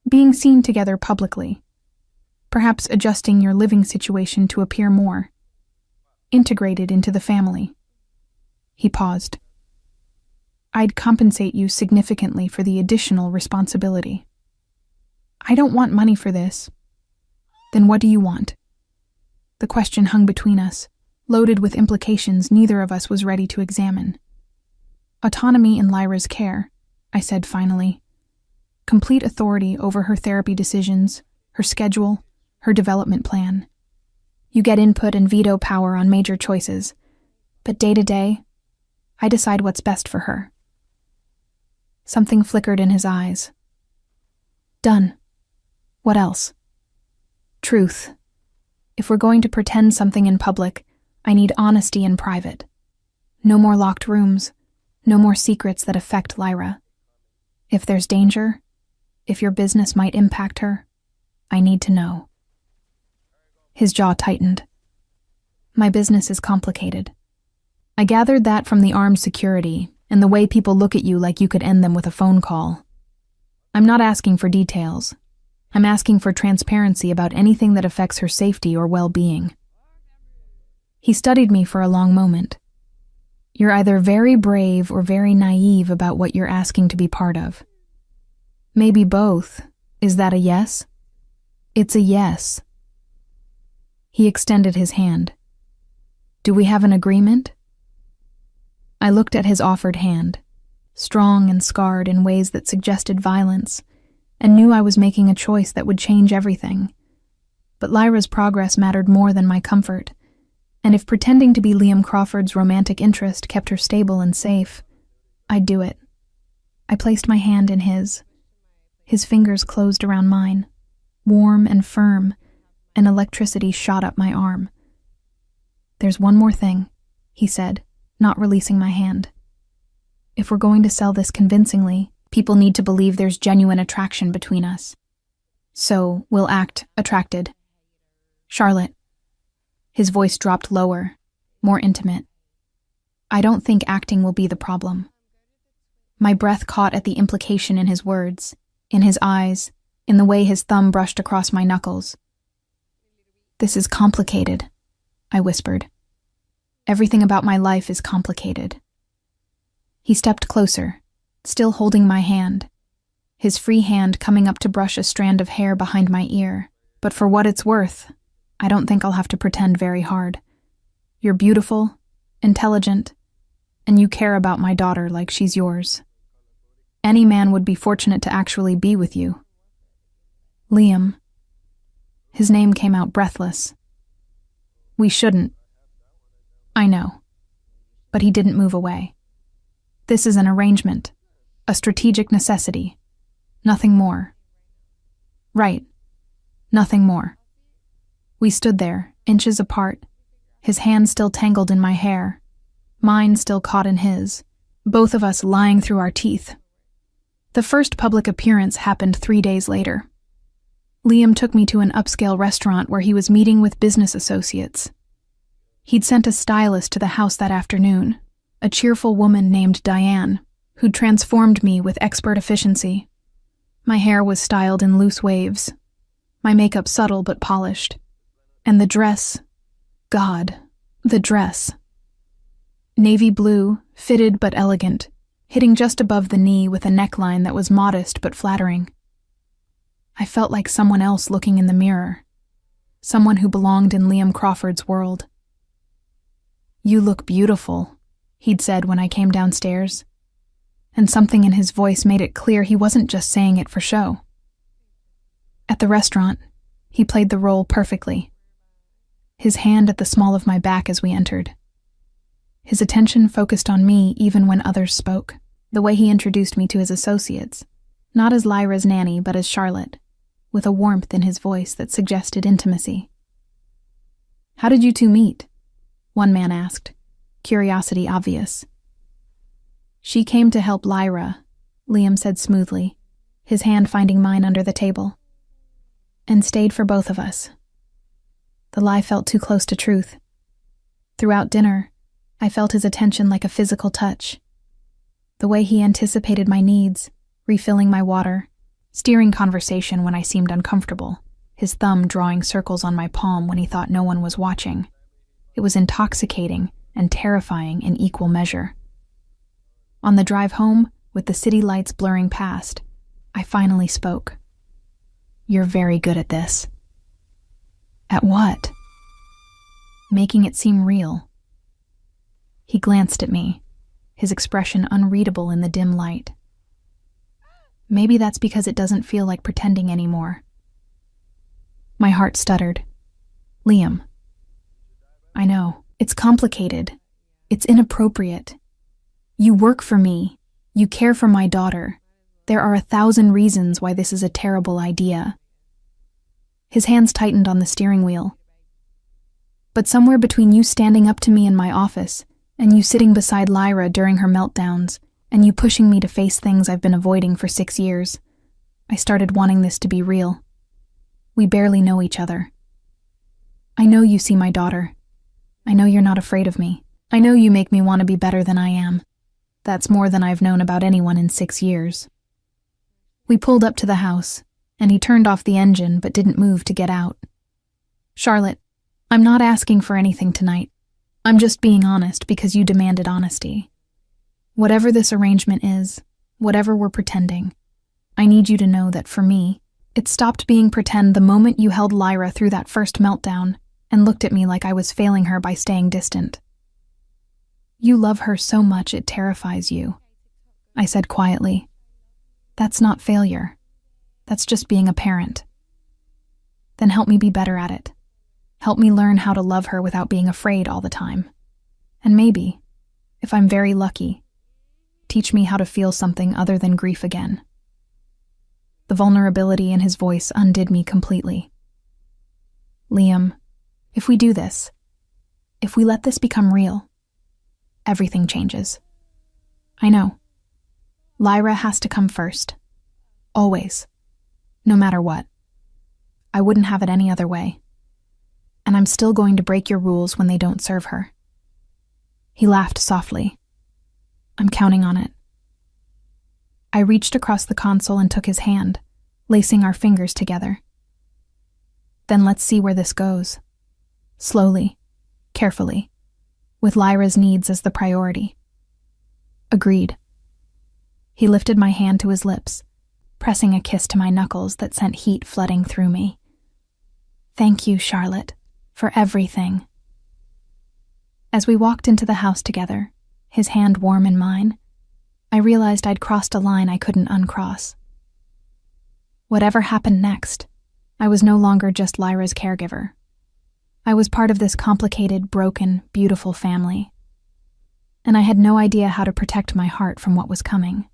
Being seen together publicly? Perhaps adjusting your living situation to appear more integrated into the family? He paused. I'd compensate you significantly for the additional responsibility. I don't want money for this. Then what do you want? The question hung between us, loaded with implications neither of us was ready to examine. Autonomy in Lyra's care, I said finally. Complete authority over her therapy decisions, her schedule, her development plan. You get input and veto power on major choices, but day to day, I decide what's best for her. Something flickered in his eyes. Done. What else? Truth. If we're going to pretend something in public, I need honesty in private. No more locked rooms, no more secrets that affect Lyra. If there's danger, if your business might impact her, I need to know. His jaw tightened. My business is complicated. I gathered that from the armed security and the way people look at you like you could end them with a phone call. I'm not asking for details. I'm asking for transparency about anything that affects her safety or well-being. He studied me for a long moment. You're either very brave or very naive about what you're asking to be part of. Maybe both. Is that a yes? It's a yes. He extended his hand. Do we have an agreement? I looked at his offered hand, strong and scarred in ways that suggested violence, and knew I was making a choice that would change everything. But Lyra's progress mattered more than my comfort, and if pretending to be Liam Crawford's romantic interest kept her stable and safe, I'd do it. I placed my hand in his. His fingers closed around mine, warm and firm, and electricity shot up my arm. There's one more thing, he said, not releasing my hand. If we're going to sell this convincingly, people need to believe there's genuine attraction between us. So we'll act attracted. Charlotte. His voice dropped lower, more intimate. I don't think acting will be the problem. My breath caught at the implication in his words, in his eyes, in the way his thumb brushed across my knuckles. This is complicated, I whispered. Everything about my life is complicated. He stepped closer, still holding my hand, his free hand coming up to brush a strand of hair behind my ear. But for what it's worth, I don't think I'll have to pretend very hard. You're beautiful, intelligent, and you care about my daughter like she's yours. Any man would be fortunate to actually be with you. Liam. His name came out breathless. We shouldn't. I know. But he didn't move away. This is an arrangement, a strategic necessity. Nothing more. Right. Nothing more. We stood there, inches apart, his hand still tangled in my hair, mine still caught in his, both of us lying through our teeth. The first public appearance happened 3 days later. Liam took me to an upscale restaurant where he was meeting with business associates. He'd sent a stylist to the house that afternoon, a cheerful woman named Diane, who'd transformed me with expert efficiency. My hair was styled in loose waves, my makeup subtle but polished, and the dress, God, the dress. Navy blue, fitted but elegant, hitting just above the knee with a neckline that was modest but flattering. I felt like someone else looking in the mirror, someone who belonged in Liam Crawford's world. "You look beautiful," he'd said when I came downstairs, and something in his voice made it clear he wasn't just saying it for show. At the restaurant, he played the role perfectly, his hand at the small of my back as we entered. His attention focused on me even when others spoke, the way he introduced me to his associates, not as Lyra's nanny but as Charlotte, with a warmth in his voice that suggested intimacy. "How did you two meet?" one man asked, curiosity obvious. "She came to help Lyra," Liam said smoothly, his hand finding mine under the table, "and stayed for both of us." The lie felt too close to truth. Throughout dinner, I felt his attention like a physical touch. The way he anticipated my needs, refilling my water, steering conversation when I seemed uncomfortable, his thumb drawing circles on my palm when he thought no one was watching. It was intoxicating and terrifying in equal measure. On the drive home, with the city lights blurring past, I finally spoke. "You're very good at this." "At what?" "Making it seem real." He glanced at me, his expression unreadable in the dim light. "Maybe that's because it doesn't feel like pretending anymore." My heart stuttered. "Liam." "I know. It's complicated. It's inappropriate. You work for me. You care for my daughter. There are 1,000 reasons why this is a terrible idea." His hands tightened on the steering wheel. "But somewhere between you standing up to me in my office and you sitting beside Lyra during her meltdowns and you pushing me to face things I've been avoiding for 6 years, I started wanting this to be real. We barely know each other. I know you see my daughter. I know you're not afraid of me. I know you make me want to be better than I am. That's more than I've known about anyone in 6 years." We pulled up to the house, and he turned off the engine but didn't move to get out. "Charlotte, I'm not asking for anything tonight. I'm just being honest because you demanded honesty. Whatever this arrangement is, whatever we're pretending, I need you to know that for me, it stopped being pretend the moment you held Lyra through that first meltdown and looked at me like I was failing her by staying distant. You love her so much it terrifies you," I said quietly. "That's not failure. That's just being a parent. Then help me be better at it. Help me learn how to love her without being afraid all the time. And maybe, if I'm very lucky, teach me how to feel something other than grief again." The vulnerability in his voice undid me completely. "Liam, if we do this, if we let this become real, everything changes. I know. Lyra has to come first. Always. No matter what. I wouldn't have it any other way. And I'm still going to break your rules when they don't serve her." He laughed softly. "I'm counting on it." I reached across the console and took his hand, lacing our fingers together. "Then let's see where this goes. Slowly, carefully, with Lyra's needs as the priority." "Agreed." He lifted my hand to his lips, pressing a kiss to my knuckles that sent heat flooding through me. "Thank you, Charlotte, for everything." As we walked into the house together, his hand warm in mine, I realized I'd crossed a line I couldn't uncross. Whatever happened next, I was no longer just Lyra's caregiver. I was part of this complicated, broken, beautiful family. And I had no idea how to protect my heart from what was coming.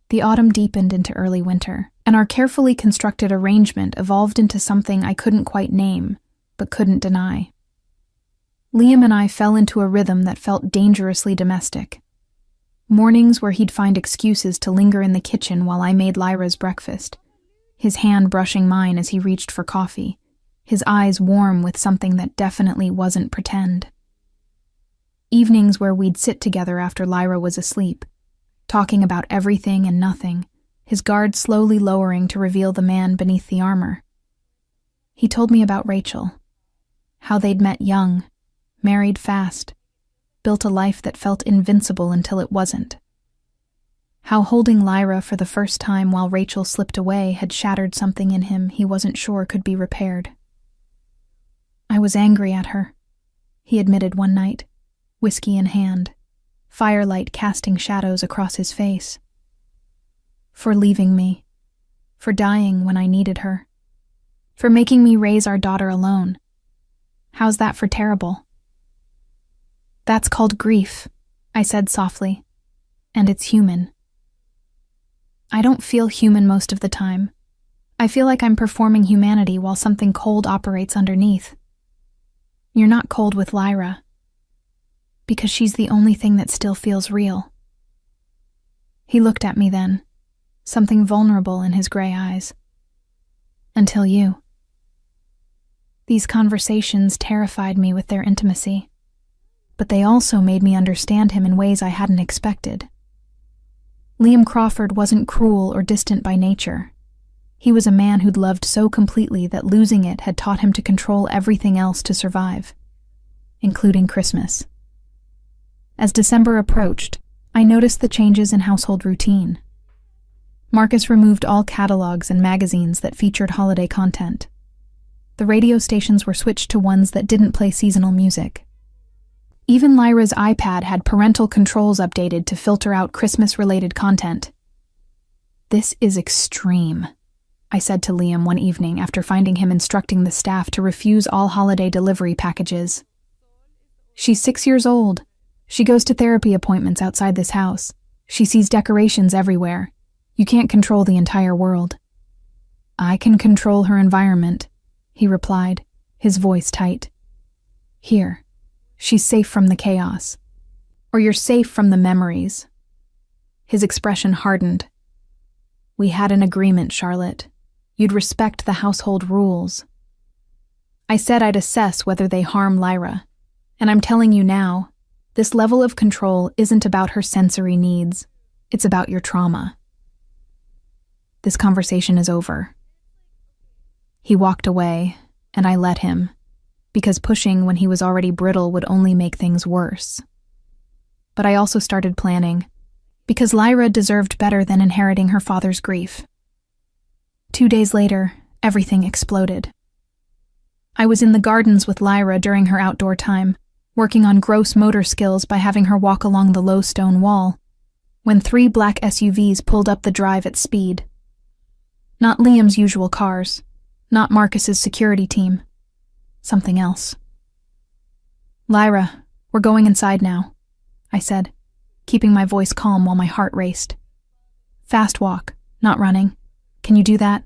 The autumn deepened into early winter, and our carefully constructed arrangement evolved into something I couldn't quite name, but couldn't deny. Liam and I fell into a rhythm that felt dangerously domestic. Mornings where he'd find excuses to linger in the kitchen while I made Lyra's breakfast, his hand brushing mine as he reached for coffee, his eyes warm with something that definitely wasn't pretend. Evenings where we'd sit together after Lyra was asleep, talking about everything and nothing, his guard slowly lowering to reveal the man beneath the armor. He told me about Rachel, how they'd met young, married fast, built a life that felt invincible until it wasn't. How holding Lyra for the first time while Rachel slipped away had shattered something in him he wasn't sure could be repaired. I was angry at her, he admitted one night, whiskey in hand, firelight casting shadows across his face. For leaving me, for dying when I needed her, for making me raise our daughter alone. How's that for terrible? That's called grief, I said softly, and it's human. I don't feel human most of the time. I feel like I'm performing humanity while something cold operates underneath. You're not cold with Lyra, because she's the only thing that still feels real. He looked at me then, something vulnerable in his gray eyes. Until you. These conversations terrified me with their intimacy, but they also made me understand him in ways I hadn't expected. Liam Crawford wasn't cruel or distant by nature. He was a man who'd loved so completely that losing it had taught him to control everything else to survive, including Christmas. As December approached, I noticed the changes in household routine. Marcus removed all catalogs and magazines that featured holiday content. The radio stations were switched to ones that didn't play seasonal music. Even Lyra's iPad had parental controls updated to filter out Christmas-related content. "This is extreme," I said to Liam one evening after finding him instructing the staff to refuse all holiday delivery packages. "She's 6 years old. She goes to therapy appointments outside this house. She sees decorations everywhere. You can't control the entire world." "I can control her environment," he replied, his voice tight. "Here, she's safe from the chaos. Or you're safe from the memories." His expression hardened. "We had an agreement, Charlotte. You'd respect the household rules." I said I'd assess whether they harm Lyra, and I'm telling you now, this level of control isn't about her sensory needs. It's about your trauma. This conversation is over. He walked away, and I let him, because pushing when he was already brittle would only make things worse. But I also started planning, because Lyra deserved better than inheriting her father's grief. 2 days later, everything exploded. I was in the gardens with Lyra during her outdoor time, working on gross motor skills by having her walk along the low stone wall, when 3 black SUVs pulled up the drive at speed. Not Liam's usual cars, not Marcus's security team. Something else. "Lyra, we're going inside now," I said, keeping my voice calm while my heart raced. "Fast walk, not running. Can you do that?"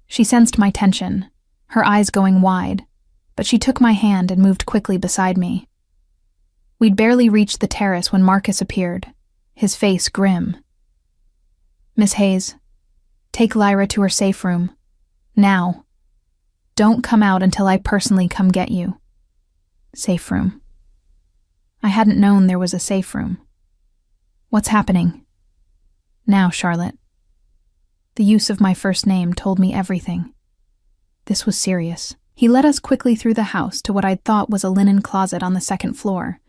She sensed my tension, her eyes going wide, but she took my hand and moved quickly beside me. We'd barely reached the terrace when Marcus appeared, his face grim. "Miss Hayes, take Lyra to her safe room. Now. Don't come out until I personally come get you." Safe room. I hadn't known there was a safe room. "What's happening?" "Now, Charlotte." The use of my first name told me everything. This was serious. He led us quickly through the house to what I'd thought was a linen closet on the 2nd floor.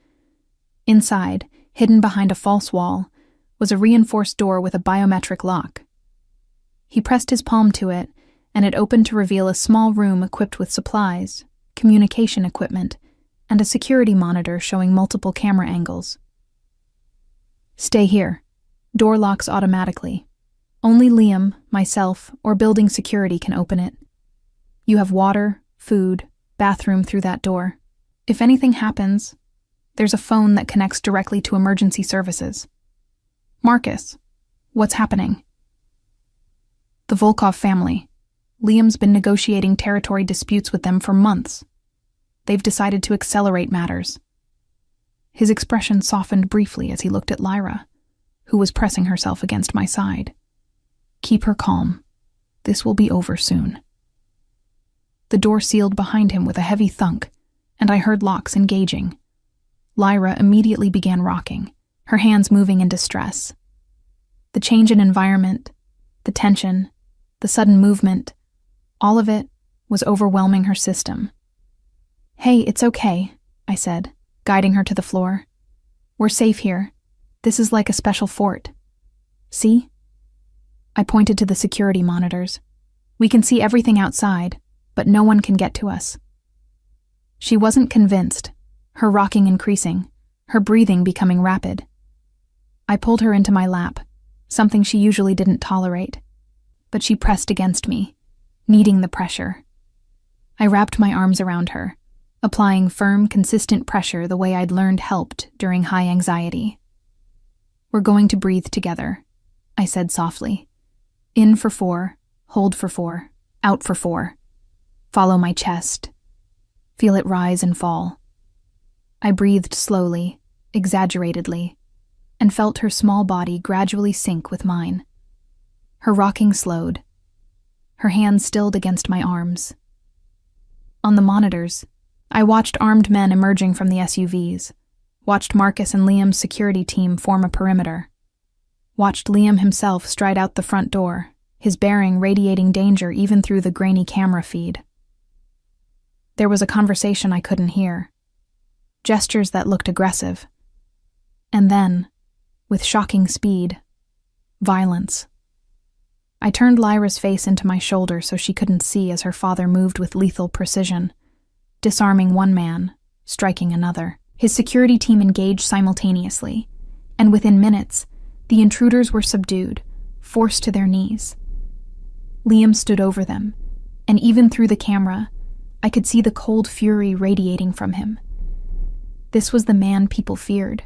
Inside, hidden behind a false wall, was a reinforced door with a biometric lock. He pressed his palm to it, and it opened to reveal a small room equipped with supplies, communication equipment, and a security monitor showing multiple camera angles. "Stay here. Door locks automatically. Only Liam, myself, or building security can open it. You have water, food, bathroom through that door. If anything happens, there's a phone that connects directly to emergency services." "Marcus, what's happening?" "The Volkov family. Liam's been negotiating territory disputes with them for months. They've decided to accelerate matters." His expression softened briefly as he looked at Lyra, who was pressing herself against my side. "Keep her calm. This will be over soon." The door sealed behind him with a heavy thunk, and I heard locks engaging. Lyra immediately began rocking, her hands moving in distress. The change in environment, the tension, the sudden movement, all of it was overwhelming her system. "Hey, it's okay," I said, guiding her to the floor. "We're safe here. This is like a special fort. See?" I pointed to the security monitors. "We can see everything outside, but no one can get to us." She wasn't convinced, her rocking increasing, her breathing becoming rapid. I pulled her into my lap, something she usually didn't tolerate, but she pressed against me, needing the pressure. I wrapped my arms around her, applying firm, consistent pressure the way I'd learned helped during high anxiety. "We're going to breathe together," I said softly. "In for 4, hold for 4, out for 4. Follow my chest. Feel it rise and fall." I breathed slowly, exaggeratedly, and felt her small body gradually sink with mine. Her rocking slowed. Her hands stilled against my arms. On the monitors, I watched armed men emerging from the SUVs, watched Marcus and Liam's security team form a perimeter, watched Liam himself stride out the front door, his bearing radiating danger even through the grainy camera feed. There was a conversation I couldn't hear, gestures that looked aggressive, and then, with shocking speed, violence. I turned Lyra's face into my shoulder so she couldn't see as her father moved with lethal precision, disarming one man, striking another. His security team engaged simultaneously, and within minutes, the intruders were subdued, forced to their knees. Liam stood over them, and even through the camera, I could see the cold fury radiating from him. This was the man people feared,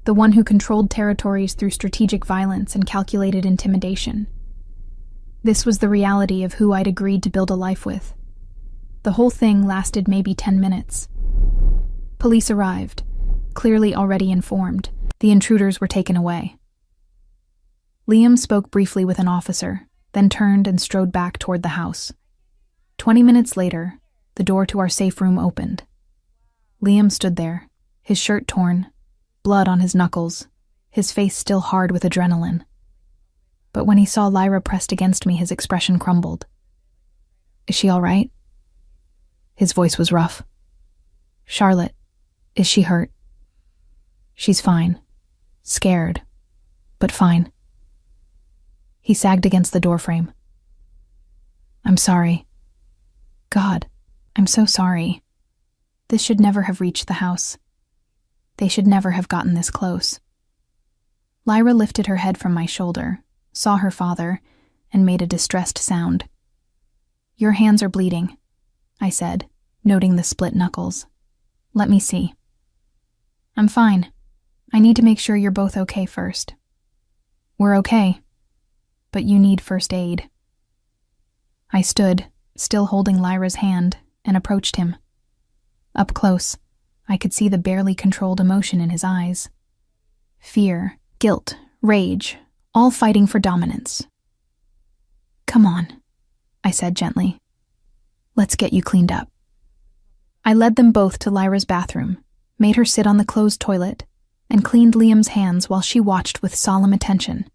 the one who controlled territories through strategic violence and calculated intimidation. This was the reality of who I'd agreed to build a life with. The whole thing lasted maybe 10 minutes. Police arrived, clearly already informed. The intruders were taken away. Liam spoke briefly with an officer, then turned and strode back toward the house. 20 minutes later, the door to our safe room opened. Liam stood there, his shirt torn, blood on his knuckles, his face still hard with adrenaline. But when he saw Lyra pressed against me, his expression crumbled. "Is she all right?" His voice was rough. "Charlotte, is she hurt?" "She's fine. Scared, but fine." He sagged against the doorframe. "I'm sorry. God, I'm so sorry. This should never have reached the house. They should never have gotten this close." Lyra lifted her head from my shoulder, saw her father, and made a distressed sound. "Your hands are bleeding," I said, noting the split knuckles. "Let me see." "I'm fine. I need to make sure you're both okay first." "We're okay, but you need first aid." I stood, still holding Lyra's hand, and approached him. Up close, I could see the barely controlled emotion in his eyes. Fear, guilt, rage, all fighting for dominance. "Come on," I said gently. "Let's get you cleaned up." I led them both to Lyra's bathroom, made her sit on the closed toilet, and cleaned Liam's hands while she watched with solemn attention.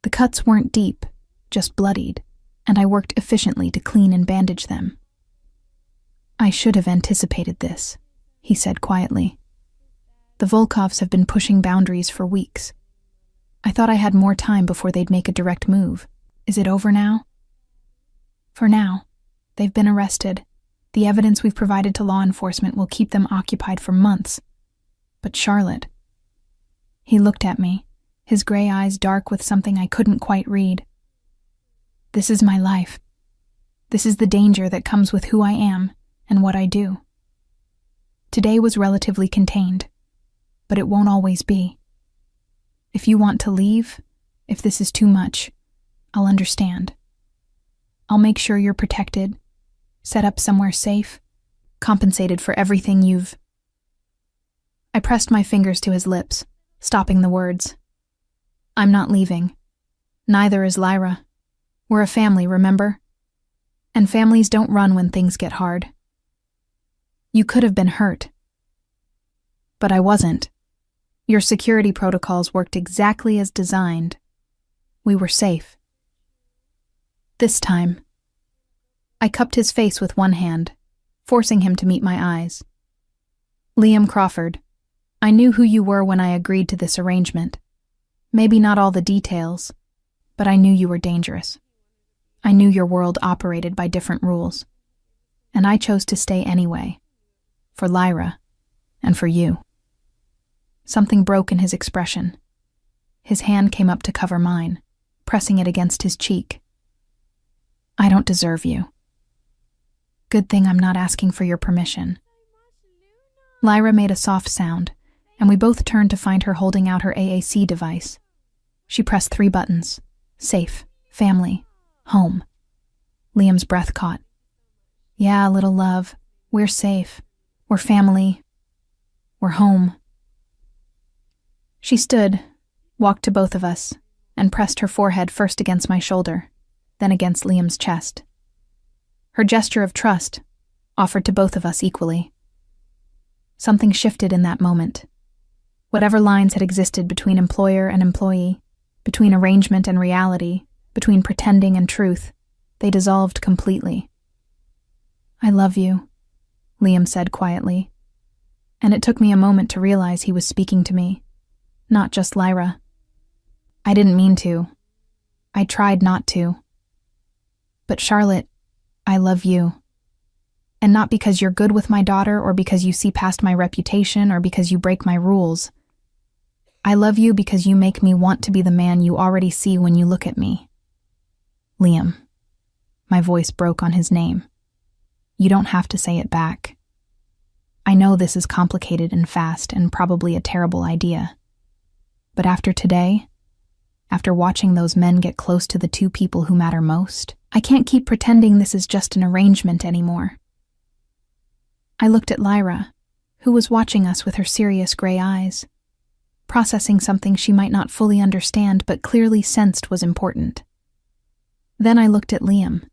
The cuts weren't deep, just bloodied, and I worked efficiently to clean and bandage them. "I should have anticipated this," he said quietly. "The Volkovs have been pushing boundaries for weeks. I thought I had more time before they'd make a direct move. Is it over now?" "For now. They've been arrested. The evidence we've provided to law enforcement will keep them occupied for months. But Charlotte..." He looked at me, his gray eyes dark with something I couldn't quite read. "This is my life. This is the danger that comes with who I am and what I do. Today was relatively contained, but it won't always be. If you want to leave, if this is too much, I'll understand. I'll make sure you're protected, set up somewhere safe, compensated for everything you've..." I pressed my fingers to his lips, stopping the words. I'm not leaving. Neither is Lyra. We're a family, remember? And families don't run when things get hard. You could have been hurt. But I wasn't. Your security protocols worked exactly as designed. We were safe. This time. I cupped his face with one hand, forcing him to meet my eyes. Liam Crawford, I knew who you were when I agreed to this arrangement. Maybe not all the details, but I knew you were dangerous. I knew your world operated by different rules. And I chose to stay anyway. For Lyra, and for you. Something broke in his expression. His hand came up to cover mine, pressing it against his cheek. I don't deserve you. Good thing I'm not asking for your permission. Lyra made a soft sound, and we both turned to find her holding out her AAC device. She pressed 3 buttons. Safe, family, home. Liam's breath caught. Yeah, little love, we're safe. We're family. We're home. She stood, walked to both of us, and pressed her forehead first against my shoulder, then against Liam's chest. Her gesture of trust offered to both of us equally. Something shifted in that moment. Whatever lines had existed between employer and employee, between arrangement and reality, between pretending and truth, they dissolved completely. I love you, Liam said quietly, and it took me a moment to realize he was speaking to me, not just Lyra. I didn't mean to. I tried not to. But Charlotte, I love you. And not because you're good with my daughter or because you see past my reputation or because you break my rules. I love you because you make me want to be the man you already see when you look at me. Liam. My voice broke on his name. You don't have to say it back. I know this is complicated and fast and probably a terrible idea. But after today, after watching those men get close to the 2 people who matter most, I can't keep pretending this is just an arrangement anymore. I looked at Lyra, who was watching us with her serious gray eyes, processing something she might not fully understand but clearly sensed was important. Then I looked at Liam,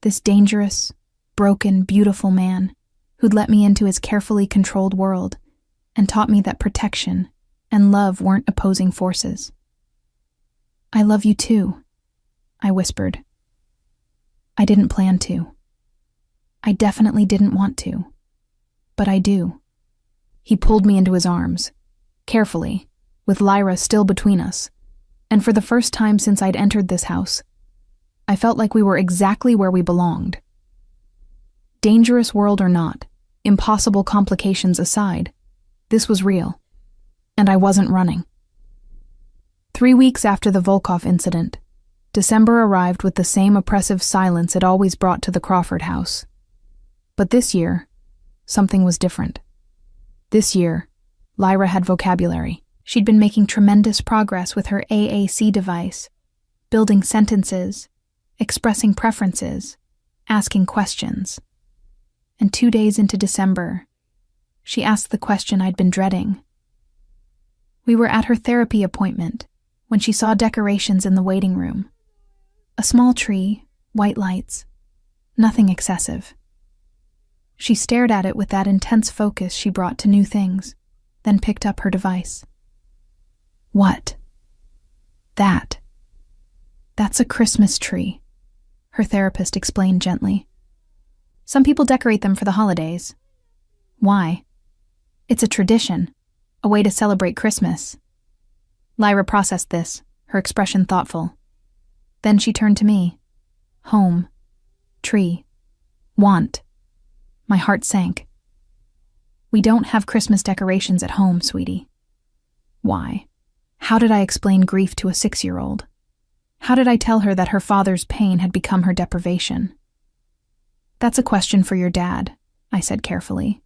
this dangerous, broken, beautiful man who'd let me into his carefully controlled world and taught me that protection and love weren't opposing forces. I love you too, I whispered. I didn't plan to. I definitely didn't want to. But I do. He pulled me into his arms, carefully, with Lyra still between us, and for the first time since I'd entered this house, I felt like we were exactly where we belonged. Dangerous world or not, impossible complications aside, this was real, and I wasn't running. 3 weeks after the Volkov incident, December arrived with the same oppressive silence it always brought to the Crawford house. But this year, something was different. This year, Lyra had vocabulary. She'd been making tremendous progress with her AAC device, building sentences, expressing preferences, asking questions. And 2 days into December, she asked the question I'd been dreading. We were at her therapy appointment when she saw decorations in the waiting room. A small tree, white lights, nothing excessive. She stared at it with that intense focus she brought to new things, then picked up her device. What? That's a Christmas tree, her therapist explained gently. Some people decorate them for the holidays. Why? It's a tradition, a way to celebrate Christmas. Lyra processed this, her expression thoughtful. Then she turned to me. Home. Tree. Want. My heart sank. We don't have Christmas decorations at home, sweetie. Why? How did I explain grief to a 6-year-old? How did I tell her that her father's pain had become her deprivation? That's a question for your dad, I said carefully.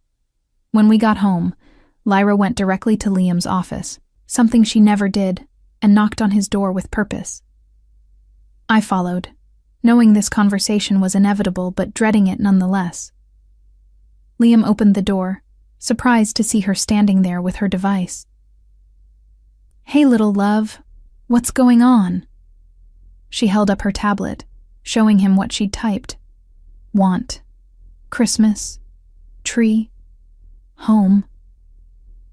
When we got home, Lyra went directly to Liam's office, something she never did, and knocked on his door with purpose. I followed, knowing this conversation was inevitable but dreading it nonetheless. Liam opened the door, surprised to see her standing there with her device. Hey, little love. What's going on? She held up her tablet, showing him what she'd typed. Want. Christmas. Tree. Home.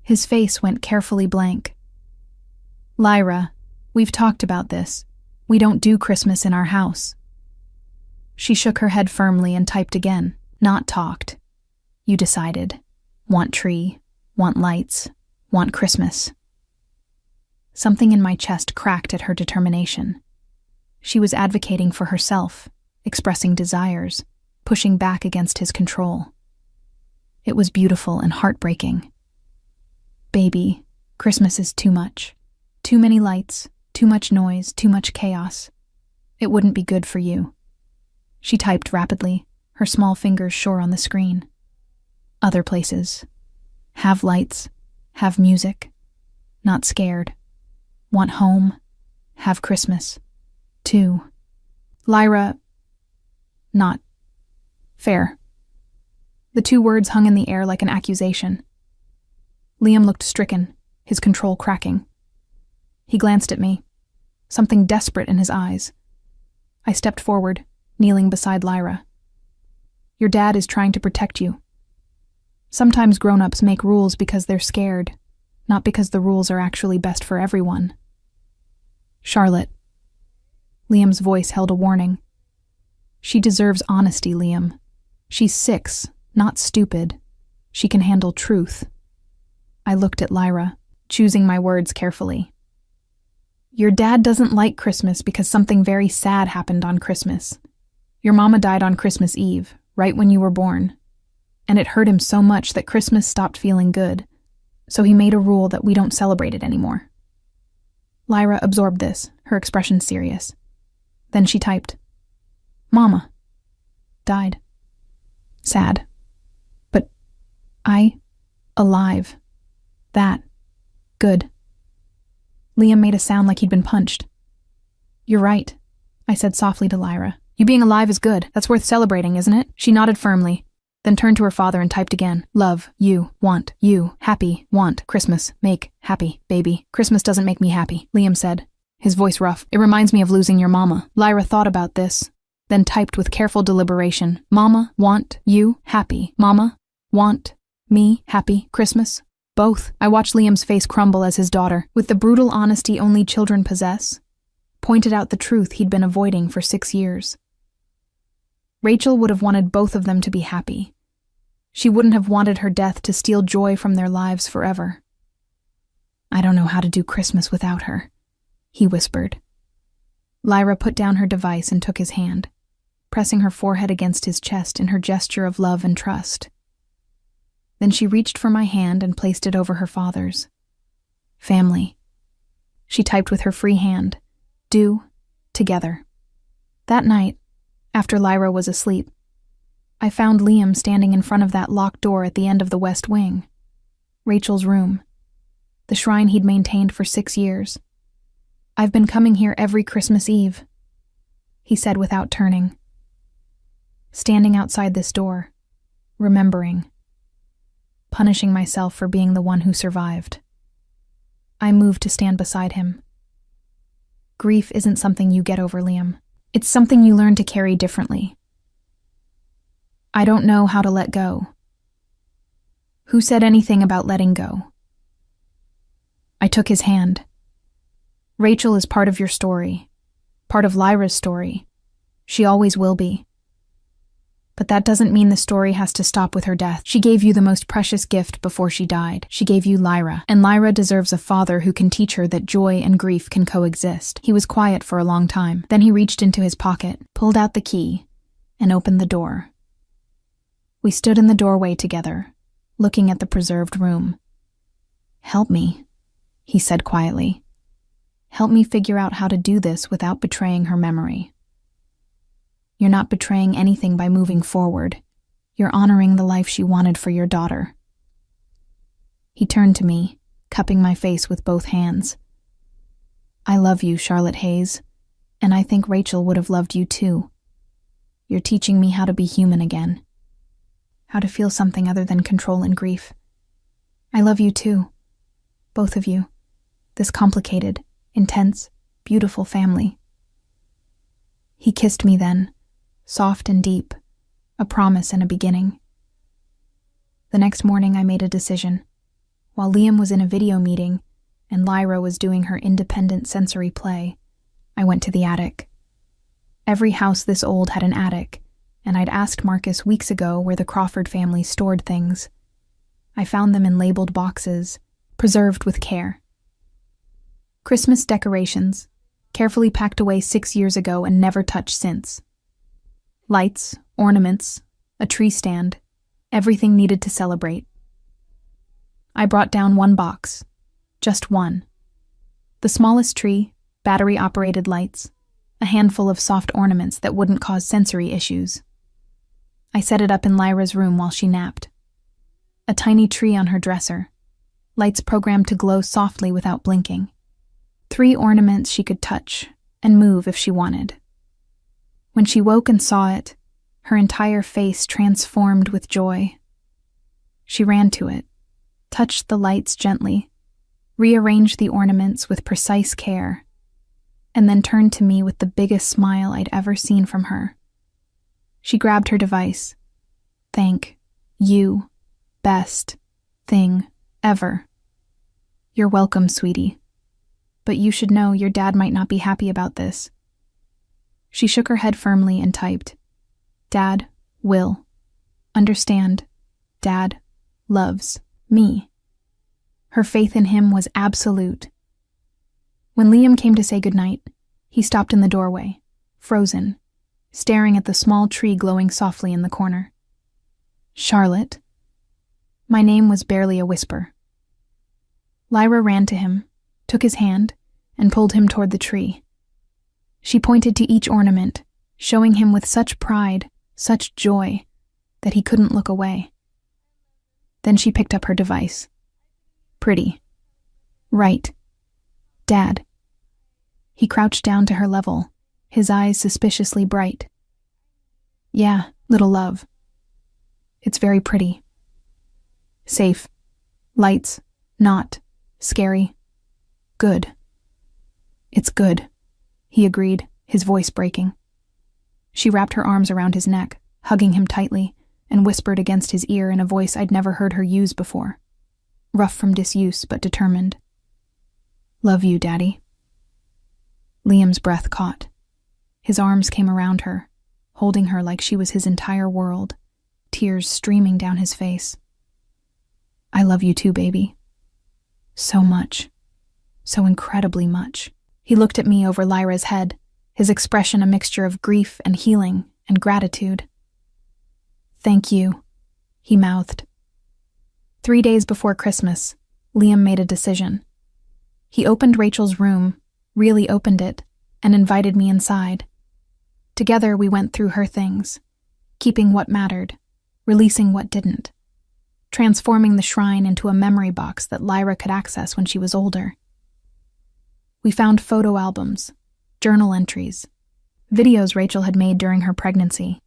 His face went carefully blank. Lyra, we've talked about this. We don't do Christmas in our house. She shook her head firmly and typed again. Not talked. You decided. Want tree. Want lights. Want Christmas. Something in my chest cracked at her determination. She was advocating for herself, expressing desires, pushing back against his control. It was beautiful and heartbreaking. Baby, Christmas is too much. Too many lights, too much noise, too much chaos. It wouldn't be good for you. She typed rapidly, her small fingers sure on the screen. Other places. Have lights. Have music. Not scared. Want home. Have Christmas. Too. Lyra. Not. Fair. The two words hung in the air like an accusation. Liam looked stricken, his control cracking. He glanced at me, something desperate in his eyes. I stepped forward, kneeling beside Lyra. Your dad is trying to protect you. Sometimes grown-ups make rules because they're scared, not because the rules are actually best for everyone. Charlotte. Liam's voice held a warning. She deserves honesty, Liam. She's 6, not stupid. She can handle truth. I looked at Lyra, choosing my words carefully. Your dad doesn't like Christmas because something very sad happened on Christmas. Your mama died on Christmas Eve, right when you were born. And it hurt him so much that Christmas stopped feeling good, so he made a rule that we don't celebrate it anymore. Lyra absorbed this, her expression serious. Then she typed, Mama. Died. Sad. But alive. That. Good. Liam made a sound like he'd been punched. You're right, I said softly to Lyra. You being alive is good. That's worth celebrating, isn't it? She nodded firmly, then turned to her father and typed again. Love, you, want, you, happy, want, Christmas, make, happy, baby. Christmas doesn't make me happy, Liam said, his voice rough. It reminds me of losing your mama. Lyra thought about this, then typed with careful deliberation. Mama, want, you, happy. Mama, want, me, happy, Christmas. Both. I watched Liam's face crumble as his daughter, with the brutal honesty only children possess, pointed out the truth he'd been avoiding for 6 years. Rachel would have wanted both of them to be happy. She wouldn't have wanted her death to steal joy from their lives forever. I don't know how to do Christmas without her, he whispered. Lyra put down her device and took his hand, pressing her forehead against his chest in her gesture of love and trust. Then she reached for my hand and placed it over her father's. Family. She typed with her free hand. Do. Together. That night, after Lyra was asleep, I found Liam standing in front of that locked door at the end of the west wing. Rachel's room. The shrine he'd maintained for 6 years. I've been coming here every Christmas Eve, he said without turning. Standing outside this door, remembering. Punishing myself for being the one who survived. I moved to stand beside him. Grief isn't something you get over, Liam. It's something you learn to carry differently. I don't know how to let go. Who said anything about letting go? I took his hand. Rachel is part of your story, part of Lyra's story. She always will be. But that doesn't mean the story has to stop with her death. She gave you the most precious gift before she died. She gave you Lyra, and Lyra deserves a father who can teach her that joy and grief can coexist. He was quiet for a long time. Then he reached into his pocket, pulled out the key, and opened the door. We stood in the doorway together, looking at the preserved room. Help me, he said quietly. Help me figure out how to do this without betraying her memory. You're not betraying anything by moving forward. You're honoring the life she wanted for your daughter. He turned to me, cupping my face with both hands. I love you, Charlotte Hayes, and I think Rachel would have loved you too. You're teaching me how to be human again. How to feel something other than control and grief. I love you too. Both of you. This complicated, intense, beautiful family. He kissed me then, soft and deep, a promise and a beginning. The next morning I made a decision. While Liam was in a video meeting and Lyra was doing her independent sensory play, I went to the attic. Every house this old had an attic, and I'd asked Marcus weeks ago where the Crawford family stored things. I found them in labeled boxes, preserved with care. Christmas decorations, carefully packed away 6 years ago and never touched since. Lights, ornaments, a tree stand, everything needed to celebrate. I brought down one box, just one. The smallest tree, battery-operated lights, a handful of soft ornaments that wouldn't cause sensory issues. I set it up in Lyra's room while she napped. A tiny tree on her dresser, lights programmed to glow softly without blinking. 3 ornaments she could touch and move if she wanted. When she woke and saw it, her entire face transformed with joy. She ran to it, touched the lights gently, rearranged the ornaments with precise care, and then turned to me with the biggest smile I'd ever seen from her. She grabbed her device. Thank you, best thing ever. You're welcome, sweetie. But you should know your dad might not be happy about this. She shook her head firmly and typed, Dad will understand. Dad loves me. Her faith in him was absolute. When Liam came to say goodnight, he stopped in the doorway, frozen, staring at the small tree glowing softly in the corner. Charlotte. My name was barely a whisper. Lyra ran to him, took his hand, and pulled him toward the tree. She pointed to each ornament, showing him with such pride, such joy, that he couldn't look away. Then she picked up her device. Pretty. Right. Dad. He crouched down to her level, his eyes suspiciously bright. Yeah, little love. It's very pretty. Safe. Lights. Not. Scary. Good. It's good, he agreed, his voice breaking. She wrapped her arms around his neck, hugging him tightly, and whispered against his ear in a voice I'd never heard her use before. Rough from disuse, but determined. Love you, Daddy. Liam's breath caught. His arms came around her, holding her like she was his entire world, tears streaming down his face. I love you too, baby. So much. So incredibly much. He looked at me over Lyra's head, his expression a mixture of grief and healing and gratitude. Thank you, he mouthed. 3 days before Christmas, Liam made a decision. He opened Rachel's room, really opened it, and invited me inside. Together we went through her things, keeping what mattered, releasing what didn't, transforming the shrine into a memory box that Lyra could access when she was older. We found photo albums, journal entries, videos Rachel had made during her pregnancy.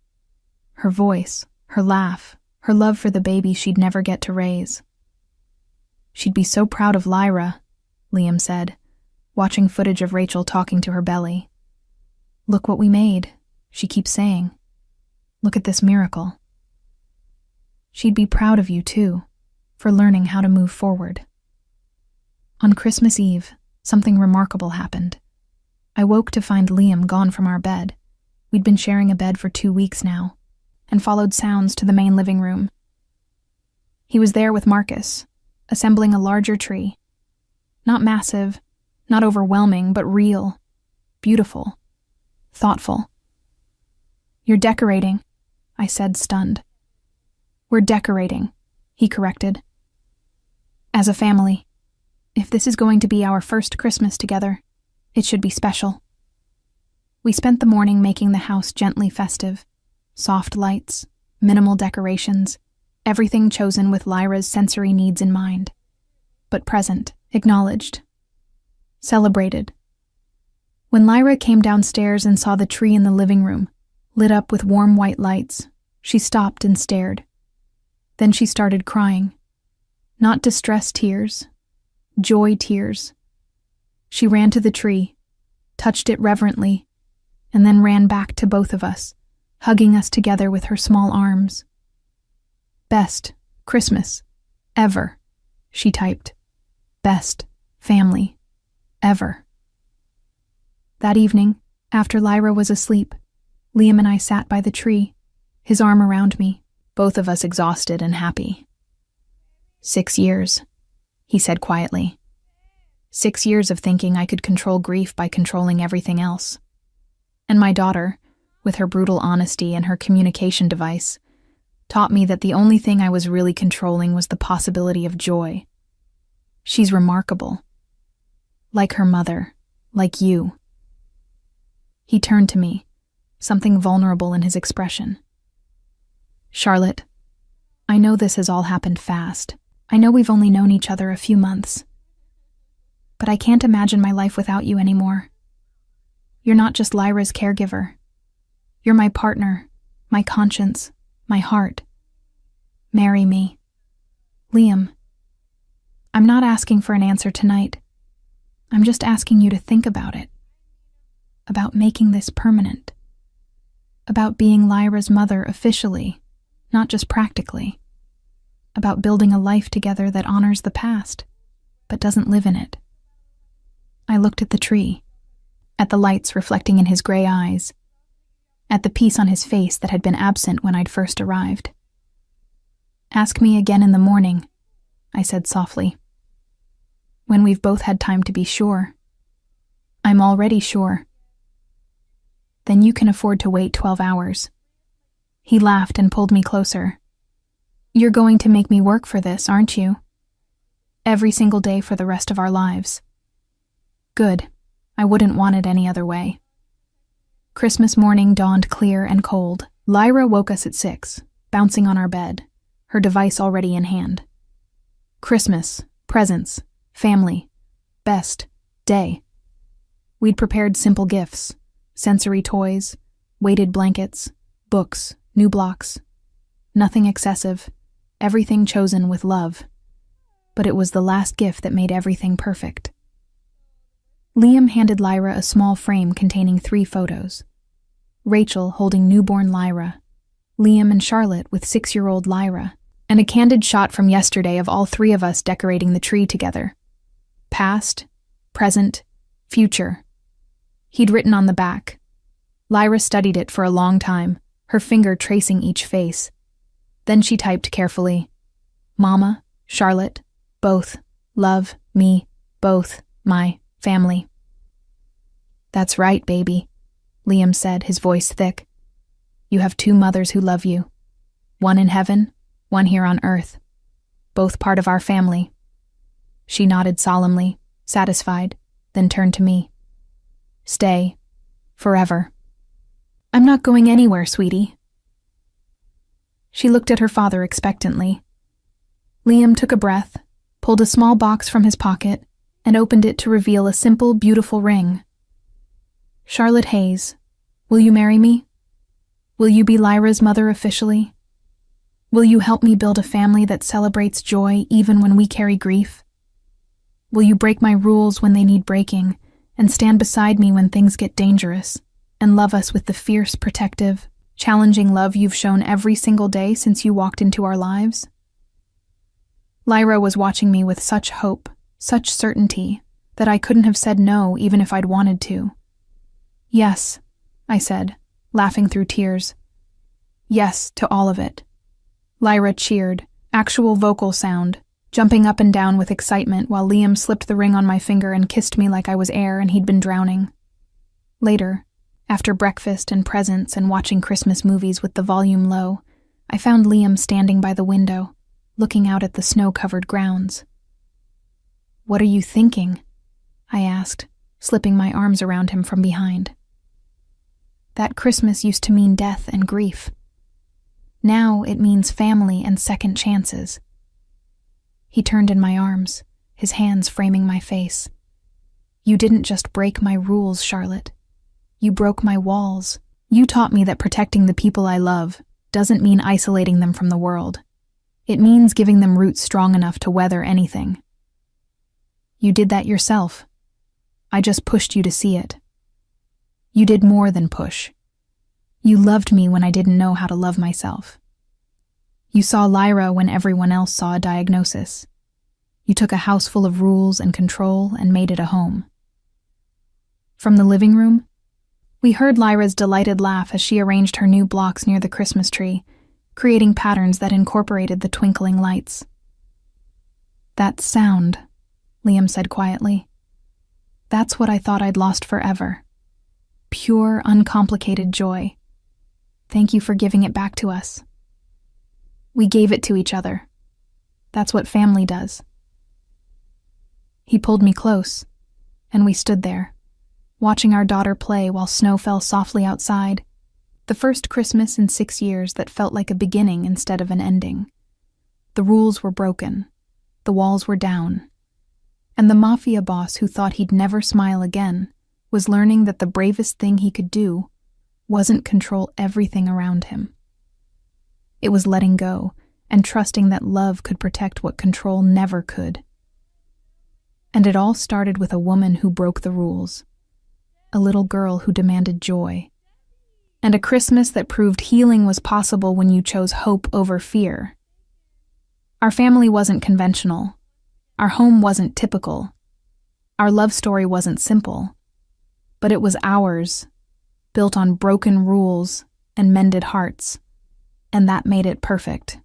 Her voice, her laugh, her love for the baby she'd never get to raise. She'd be so proud of Lyra, Liam said, watching footage of Rachel talking to her belly. Look what we made, she keeps saying. Look at this miracle. She'd be proud of you, too, for learning how to move forward. On Christmas Eve, something remarkable happened. I woke to find Liam gone from our bed. We'd been sharing a bed for 2 weeks now, and followed sounds to the main living room. He was there with Marcus, assembling a larger tree. Not massive, not overwhelming, but real, beautiful, thoughtful. You're decorating, I said, stunned. We're decorating, he corrected. As a family. If this is going to be our first Christmas together, it should be special. We spent the morning making the house gently festive. Soft lights, minimal decorations, everything chosen with Lyra's sensory needs in mind. But present, acknowledged, celebrated. When Lyra came downstairs and saw the tree in the living room, lit up with warm white lights, she stopped and stared. Then she started crying. Not distress tears, joy tears. She ran to the tree, touched it reverently, and then ran back to both of us, hugging us together with her small arms. "Best Christmas ever," she typed. "Best family ever." That evening, after Lyra was asleep, Liam and I sat by the tree, his arm around me, both of us exhausted and happy. 6 years, he said quietly. 6 years of thinking I could control grief by controlling everything else. And my daughter, with her brutal honesty and her communication device, taught me that the only thing I was really controlling was the possibility of joy. She's remarkable. Like her mother, like you. He turned to me, something vulnerable in his expression. "Charlotte, I know this has all happened fast. I know we've only known each other a few months. But I can't imagine my life without you anymore. You're not just Lyra's caregiver. You're my partner, my conscience, my heart. Marry me." Liam, I'm not asking for an answer tonight. I'm just asking you to think about it. About making this permanent. About being Lyra's mother officially, not just practically. About building a life together that honors the past, but doesn't live in it. I looked at the tree, at the lights reflecting in his gray eyes, at the peace on his face that had been absent when I'd first arrived. "Ask me again in the morning," I said softly. "When we've both had time to be sure." "I'm already sure." "Then you can afford to wait 12 hours. He laughed and pulled me closer. "You're going to make me work for this, aren't you? Every single day for the rest of our lives." Good. I wouldn't want it any other way. Christmas morning dawned clear and cold. Lyra woke us at 6, bouncing on our bed, her device already in hand. Christmas, presents, family, best day. We'd prepared simple gifts, sensory toys, weighted blankets, books, new blocks. Nothing excessive, everything chosen with love. But it was the last gift that made everything perfect. Liam handed Lyra a small frame containing 3 photos. Rachel holding newborn Lyra, Liam and Charlotte with 6-year-old Lyra, and a candid shot from yesterday of all 3 of us decorating the tree together. Past, present, future. He'd written on the back. Lyra studied it for a long time, her finger tracing each face. Then she typed carefully, "Mama, Charlotte, both, love, me, both, my family." "That's right, baby," Liam said, his voice thick. "You have 2 mothers who love you. One in heaven, one here on earth. Both part of our family." She nodded solemnly, satisfied, then turned to me. "Stay. Forever." "I'm not going anywhere, sweetie." She looked at her father expectantly. Liam took a breath, pulled a small box from his pocket, and opened it to reveal a simple, beautiful ring. "Charlotte Hayes, will you marry me? Will you be Lyra's mother officially? Will you help me build a family that celebrates joy even when we carry grief? Will you break my rules when they need breaking, and stand beside me when things get dangerous, and love us with the fierce, protective, challenging love you've shown every single day since you walked into our lives?" Lyra was watching me with such hope, such certainty, that I couldn't have said no even if I'd wanted to. "Yes," I said, laughing through tears. "Yes to all of it." Lyra cheered, actual vocal sound, jumping up and down with excitement while Liam slipped the ring on my finger and kissed me like I was air and he'd been drowning. Later, after breakfast and presents and watching Christmas movies with the volume low, I found Liam standing by the window, looking out at the snow-covered grounds. "What are you thinking?" I asked, slipping my arms around him from behind. That Christmas used to mean death and grief. Now it means family and second chances. He turned in my arms, his hands framing my face. "You didn't just break my rules, Charlotte. You broke my walls. You taught me that protecting the people I love doesn't mean isolating them from the world. It means giving them roots strong enough to weather anything. You did that yourself. I just pushed you to see it." You did more than push. You loved me when I didn't know how to love myself. You saw Lyra when everyone else saw a diagnosis. You took a house full of rules and control and made it a home. From the living room, we heard Lyra's delighted laugh as she arranged her new blocks near the Christmas tree, creating patterns that incorporated the twinkling lights. "That sound," Liam said quietly. "That's what I thought I'd lost forever. Pure, uncomplicated joy. Thank you for giving it back to us." We gave it to each other. That's what family does. He pulled me close, and we stood there, watching our daughter play while snow fell softly outside. The first Christmas in 6 years that felt like a beginning instead of an ending. The rules were broken. The walls were down. And the Mafia boss who thought he'd never smile again was learning that the bravest thing he could do wasn't control everything around him. It was letting go and trusting that love could protect what control never could. And it all started with a woman who broke the rules, a little girl who demanded joy, and a Christmas that proved healing was possible when you chose hope over fear. Our family wasn't conventional. Our home wasn't typical. Our love story wasn't simple. But it was ours, built on broken rules and mended hearts, and that made it perfect.